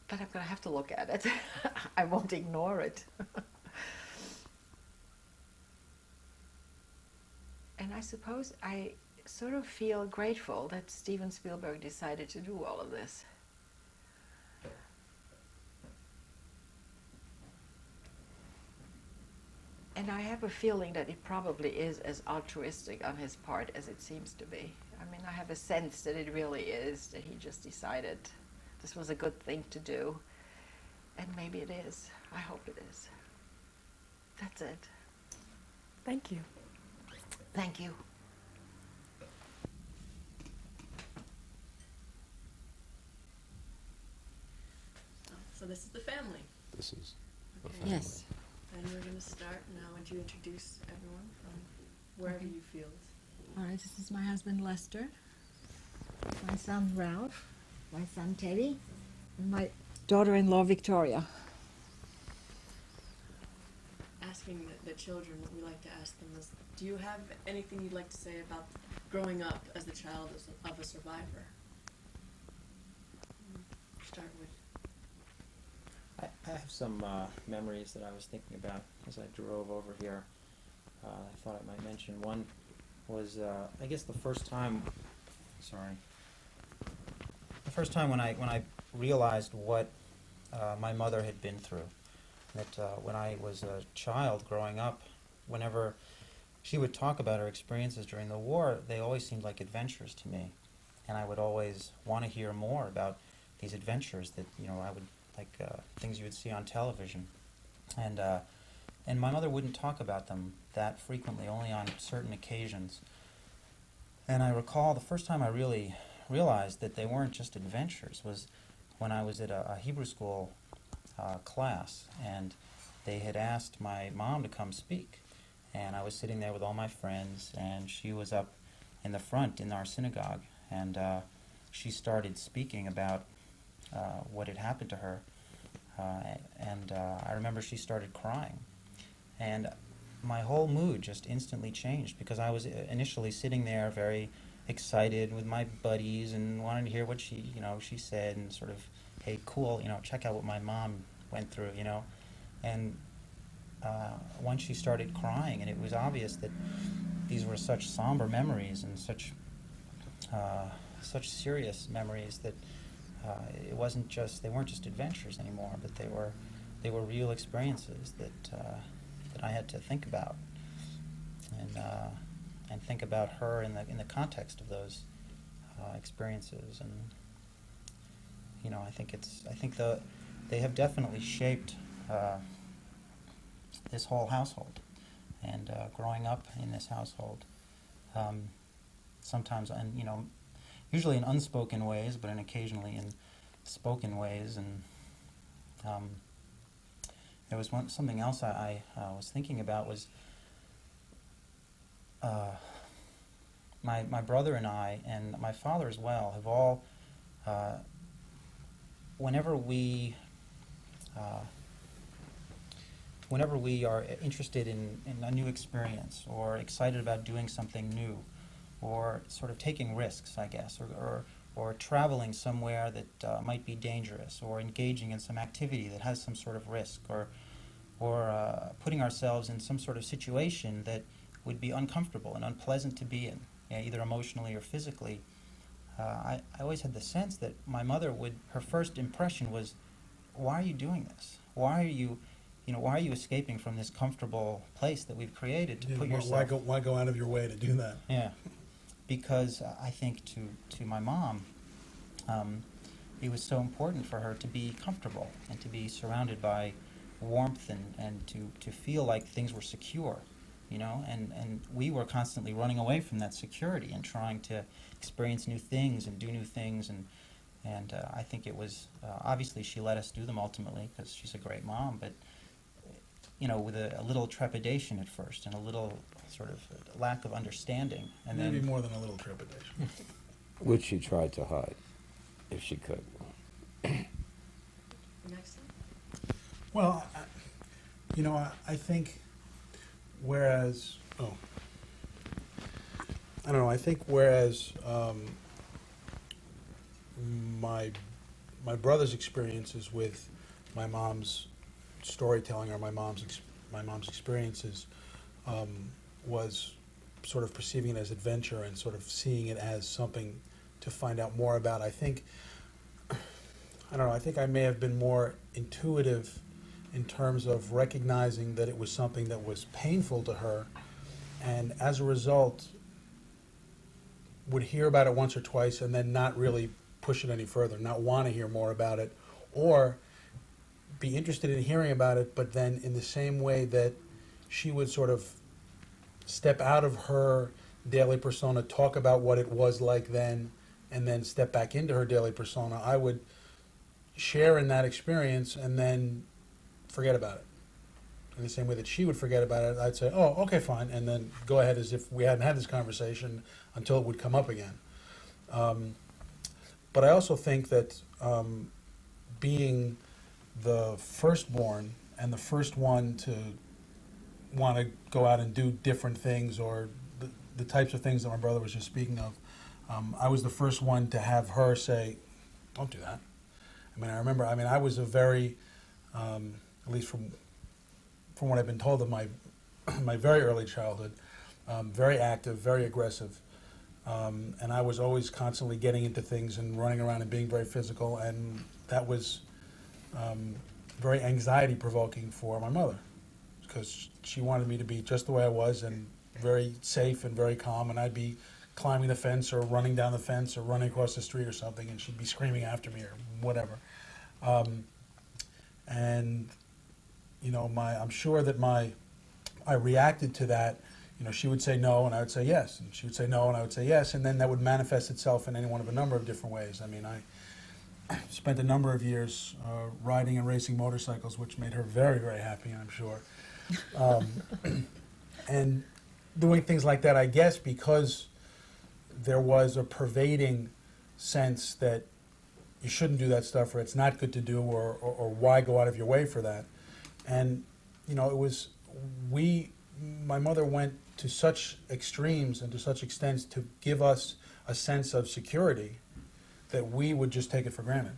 But I'm going to have to look at it. I won't ignore it. And I suppose I sort of feel grateful that Steven Spielberg decided to do all of this. And I have a feeling that it probably is as altruistic on his part as it seems to be. I mean, I have a sense that it really is, that he just decided this was a good thing to do. And maybe it is. I hope it is. That's it. Thank you. Thank you. So this is the family. This is the Okay. family. Yes. And we're going to start now. Would you introduce everyone from wherever Okay. you feel? All right, this is my husband Lester, my son Ralph, my son Teddy, and my daughter-in-law Victoria. Asking the children, what we like to ask them is, do you have anything you'd like to say about growing up as the child of a survivor? Start with. I have some memories that I was thinking about as I drove over here. I thought I might mention. One was, I guess, the first time when I realized what my mother had been through. That when I was a child growing up, whenever she would talk about her experiences during the war, they always seemed like adventures to me, and I would always want to hear more about these adventures that I would like things you would see on television, and my mother wouldn't talk about them that frequently, only on certain occasions. And I recall the first time I really realized that they weren't just adventures was when I was at a Hebrew school class, and they had asked my mom to come speak. And I was sitting there with all my friends, and she was up in the front in our synagogue, and she started speaking about what had happened to her. And I remember she started crying. And my whole mood just instantly changed, because I was initially sitting there very excited with my buddies and wanting to hear what she said, and sort of, hey, cool, check out what my mom went through, And once she started crying, and it was obvious that these were such somber memories and such serious memories that it wasn't just, they weren't just adventures anymore, but they were real experiences that I had to think about, and think about her in the context of those experiences. And I think they have definitely shaped this whole household. And growing up in this household, sometimes, and usually in unspoken ways, but occasionally in spoken ways. And there was something else I was thinking about was my brother and I, and my father as well, have all, whenever we are interested in a new experience, or excited about doing something new, or sort of taking risks, I guess, or traveling somewhere that might be dangerous, or engaging in some activity that has some sort of risk, or putting ourselves in some sort of situation that would be uncomfortable and unpleasant to be in, either emotionally or physically. I always had the sense that my mother her first impression was, why are you doing this? Why are you escaping from this comfortable place that we've created to put yourself... Why go out of your way to do that? Yeah, because I think to my mom, it was so important for her to be comfortable and to be surrounded by warmth and to feel like things were secure, and we were constantly running away from that security and trying to experience new things and do new things, and I think it was, obviously she let us do them ultimately because she's a great mom, but with a little trepidation at first and a little sort of lack of understanding. And Maybe then, more than a little trepidation. Which she tried to hide, if she could. Next. Well, I think whereas, I think whereas my brother's experiences with my mom's storytelling, or my mom's experiences, was sort of perceiving it as adventure and sort of seeing it as something to find out more about. I think I may have been more intuitive in terms of recognizing that it was something that was painful to her, and as a result would hear about it once or twice and then not really push it any further, not want to hear more about it, or be interested in hearing about it, but then in the same way that she would sort of step out of her daily persona, talk about what it was like then, and then step back into her daily persona, I would share in that experience and then forget about it. In the same way that she would forget about it, I'd say, oh, okay, fine, and then go ahead as if we hadn't had this conversation until it would come up again. But I also think that being the firstborn and the first one to want to go out and do different things, or the types of things that my brother was just speaking of, I was the first one to have her say, don't do that. I was a very, at least from what I've been told of my very early childhood, very active, very aggressive, and I was always constantly getting into things and running around and being very physical, and that was very anxiety-provoking for my mother, because she wanted me to be just the way I was and very safe and very calm, and I'd be climbing the fence or running down the fence or running across the street or something, and she'd be screaming after me or whatever. I'm sure that I reacted to that. She would say no, and I would say yes, and she would say no, and I would say yes, and then that would manifest itself in any one of a number of different ways. spent a number of years riding and racing motorcycles, which made her very, very happy, I'm sure. And doing things like that, I guess, because there was a pervading sense that you shouldn't do that stuff, or it's not good to do, or why go out of your way for that. And, you know, it was, my mother went to such extremes and to such extents to give us a sense of security that we would just take it for granted.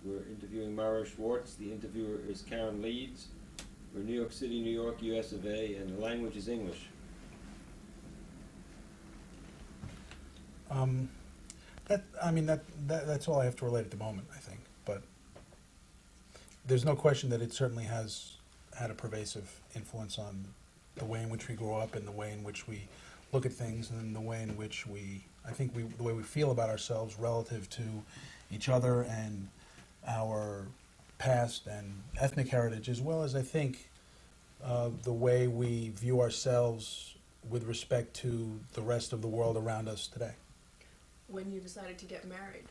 We're interviewing Mara Schwartz. The interviewer is Karen Leeds. We're New York City, New York, US of A, and the language is English. That's all I have to relate at the moment, I think. But there's no question that it certainly has had a pervasive influence on the way in which we grow up and the way in which we look at things and the way in which the way we feel about ourselves relative to each other and our past and ethnic heritage, as well as I think the way we view ourselves with respect to the rest of the world around us today. When you decided to get married,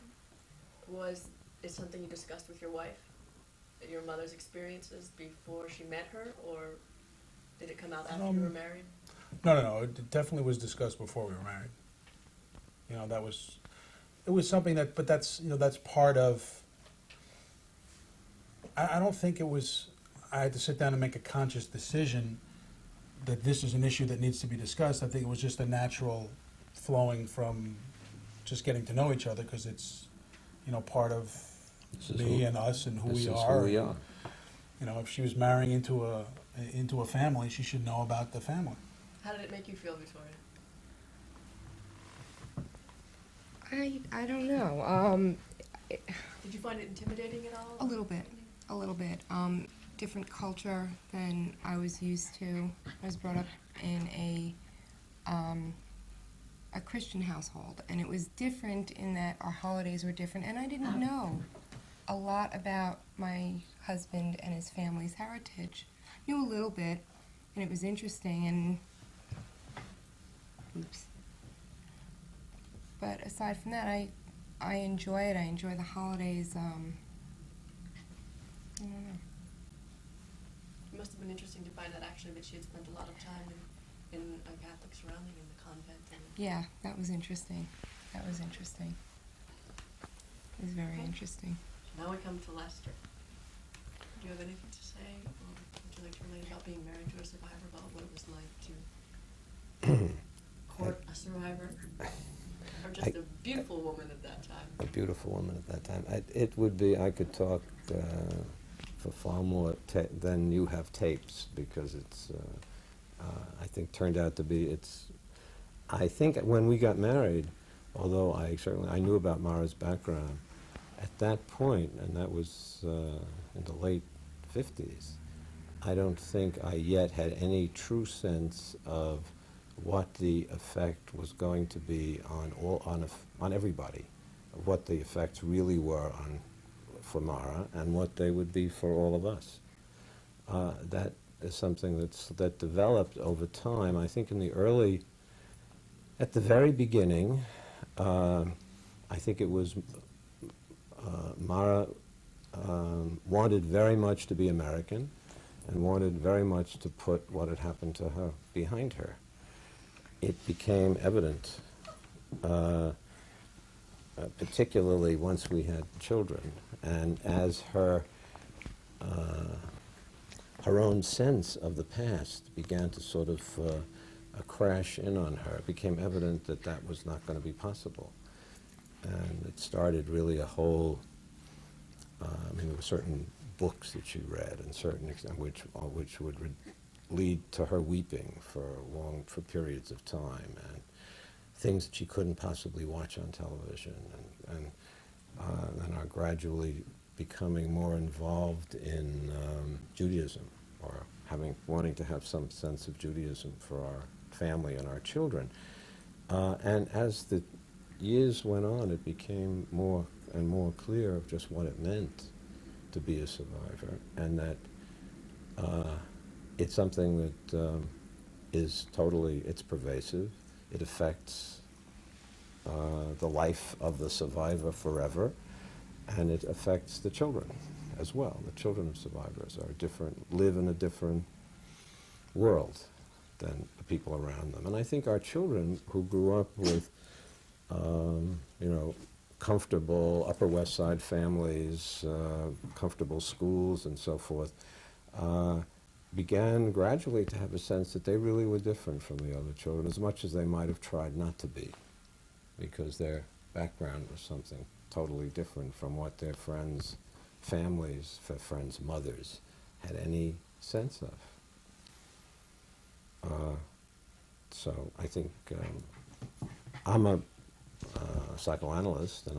was it something you discussed with your wife? Your mother's experiences before she met her, or did it come out after you were married? No. It definitely was discussed before we were married. You know, it was something that, but that's, you know, that's part of, I don't think it was, I had to sit down and make a conscious decision that this is an issue that needs to be discussed. I think it was just a natural flowing from just getting to know each other, because it's, you know, part of me and us and who we are. Who we are. You know, if she was marrying into a family, she should know about the family. How did it make you feel, Victoria? I don't know. Did you find it intimidating at all? A little bit. Different culture than I was used to. I was brought up in a Christian household, and it was different in that our holidays were different, and I didn't know a lot about my husband and his family's heritage. Knew a little bit, and it was interesting, and oops. But aside from that, I enjoy it. I enjoy the holidays. I don't know. It must have been interesting to find out actually that she had spent a lot of time in a Catholic surrounding in the convent. Yeah, that was interesting. It was very interesting. Now we come to Lester. Do you have anything to say, or would you like to relate about being married to a survivor, about what it was like to court a survivor? Or just a beautiful woman at that time? A beautiful woman at that time. It would be, I could talk for far more than you have tapes, because it's, I think, turned out to be, I think when we got married, although I knew about Mara's background, at that point, and that was in the late 50s, I don't think I yet had any true sense of what the effect was going to be on everybody, what the effects really were for Mara, and what they would be for all of us. That is something that developed over time. I think at the very beginning, I think it was Mara wanted very much to be American, and wanted very much to put what had happened to her behind her. It became evident, particularly once we had children, and as her own sense of the past began to sort of crash in on her, it became evident that that was not going to be possible. And it started really a whole, there were certain books that she read, and certain which would lead to her weeping for periods of time, and things that she couldn't possibly watch on television, and are gradually becoming more involved in Judaism, or wanting to have some sense of Judaism for our family and our children. And as the years went on, it became more and more clear of just what it meant to be a survivor, and that it's something that is totally, it's pervasive. It affects the life of the survivor forever, and it affects the children as well. The children of survivors are different, live in a different world than the people around them. And I think our children who grew up with, you know, comfortable Upper West Side families, comfortable schools and so forth, began gradually to have a sense that they really were different from the other children, as much as they might have tried not to be, because their background was something totally different from what their friends' families, friends' mothers, had any sense of. So I think I'm a psychoanalyst, and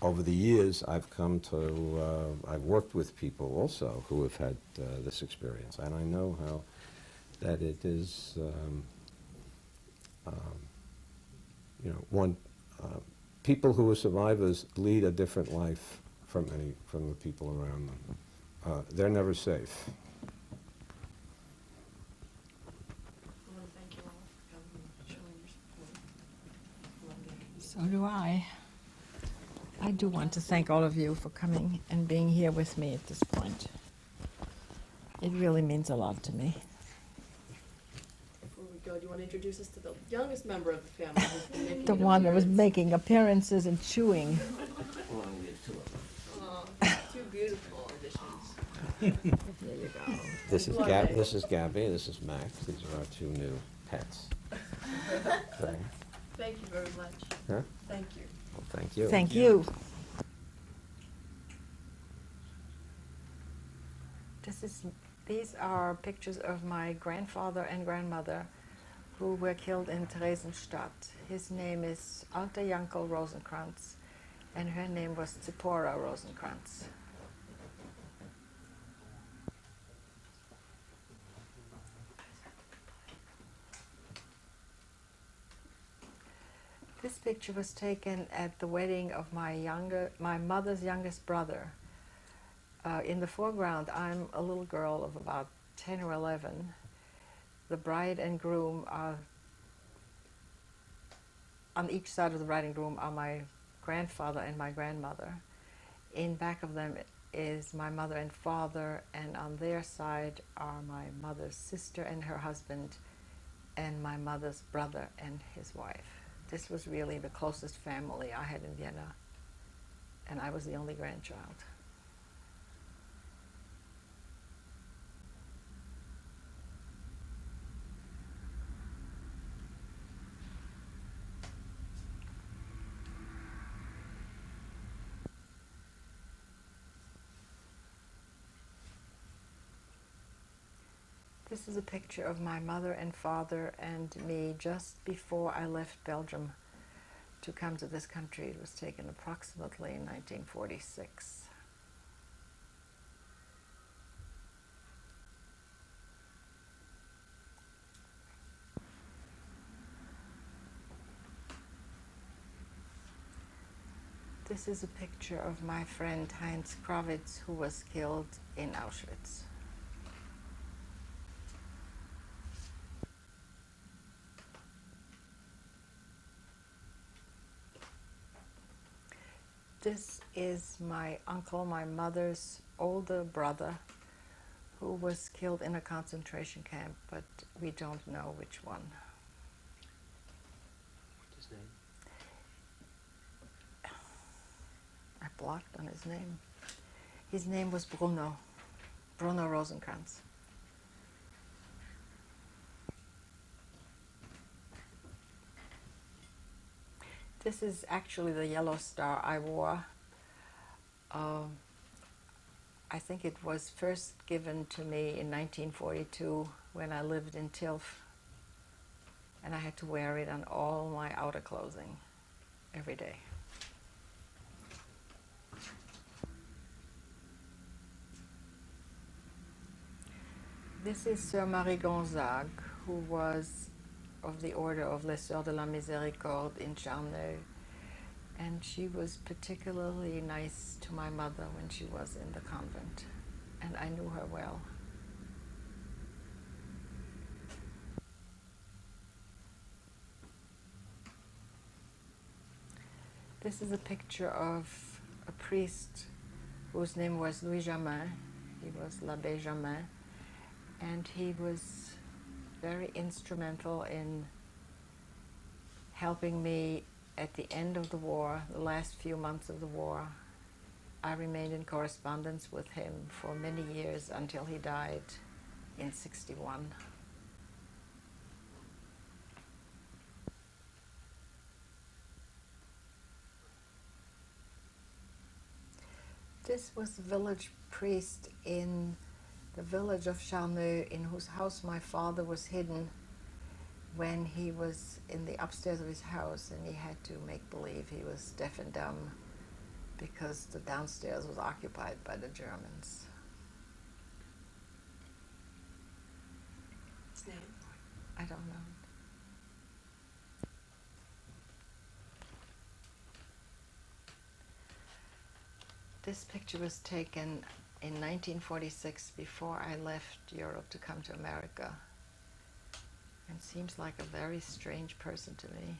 over the years, I've come to, I've worked with people also who have had this experience, and I know how that it is, you know, people who are survivors lead a different life from the people around them. They're never safe. I want to thank you all for coming and showing your support. Love the So do I. I do want to thank all of you for coming and being here with me at this point. It really means a lot to me. Before we go, do you want to introduce us to the youngest member of the family who's been making The an one that was appearance? making appearances and chewing. Oh, two beautiful additions. There you go. This is Lovely. This is Gabby. This is Max. These are our two new pets. So, Thank you very much. huh? Thank you. Well, thank you. Thank you. These are pictures of my grandfather and grandmother who were killed in Theresienstadt. His name is Alte Jankel Rosenkrantz, and her name was Zipporah Rosenkrantz. This picture was taken at the wedding of my mother's youngest brother. In the foreground, I'm a little girl of about 10 or 11. The bride and groom are, on each side of the bride and groom are my grandfather and my grandmother. In back of them is my mother and father, and on their side are my mother's sister and her husband, and my mother's brother and his wife. This was really the closest family I had in Vienna, and I was the only grandchild. This is a picture of my mother and father and me just before I left Belgium to come to this country. It was taken approximately in 1946. This is a picture of my friend Heinz Krawitz, who was killed in Auschwitz. This is my uncle, my mother's older brother, who was killed in a concentration camp, but we don't know which one. What's his name? I blocked on his name. His name was Bruno Rosenkrantz. This is actually the yellow star I wore. I think it was first given to me in 1942 when I lived in Tilf, and I had to wear it on all my outer clothing every day. This is Sir Marie Gonzague, who was of the Order of Les Sœurs de la Miséricorde in Charneux. And she was particularly nice to my mother when she was in the convent, and I knew her well. This is a picture of a priest whose name was Louis Jamin. He was l'Abbé Jamin, and he was very instrumental in helping me at the end of the war, the last few months of the war. I remained in correspondence with him for many years until he died in '61. This was the village priest in the village of Charneux, in whose house my father was hidden when he was in the upstairs of his house, and he had to make believe he was deaf and dumb because the downstairs was occupied by the Germans. His name? I don't know. This picture was taken in 1946 before I left Europe to come to America. And seems like a very strange person to me.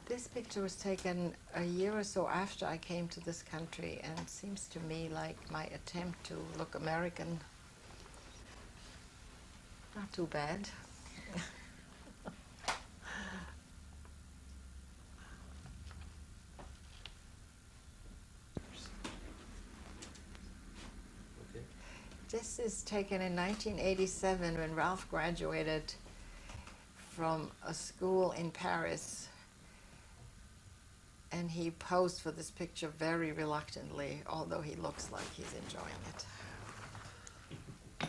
This picture was taken a year or so after I came to this country, and it seems to me like my attempt to look American. Not too bad. Okay. This is taken in 1987 when Ralph graduated from a school in Paris, and he posed for this picture very reluctantly, although he looks like he's enjoying it. I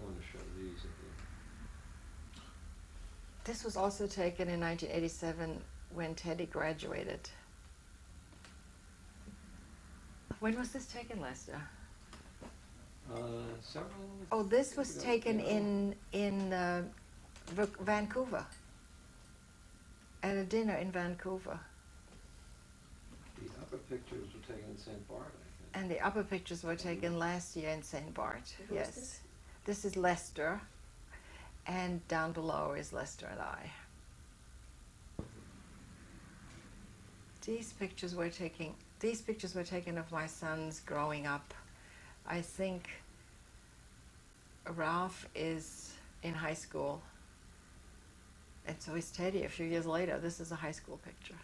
want to show these again. This was also taken in 1987 when Teddy graduated. When was this taken, Lester? Several. Oh, this was years ago, taken yeah. in Vancouver, at a dinner in Vancouver. The upper pictures were taken in St. Bart, I think. And the upper pictures were taken last year in St. Bart. Who is Yes. this? This is Lester, and down below is Lester and I. These pictures were taken of my sons growing up. I think Ralph is in high school, and so is Teddy a few years later. This is a high school picture.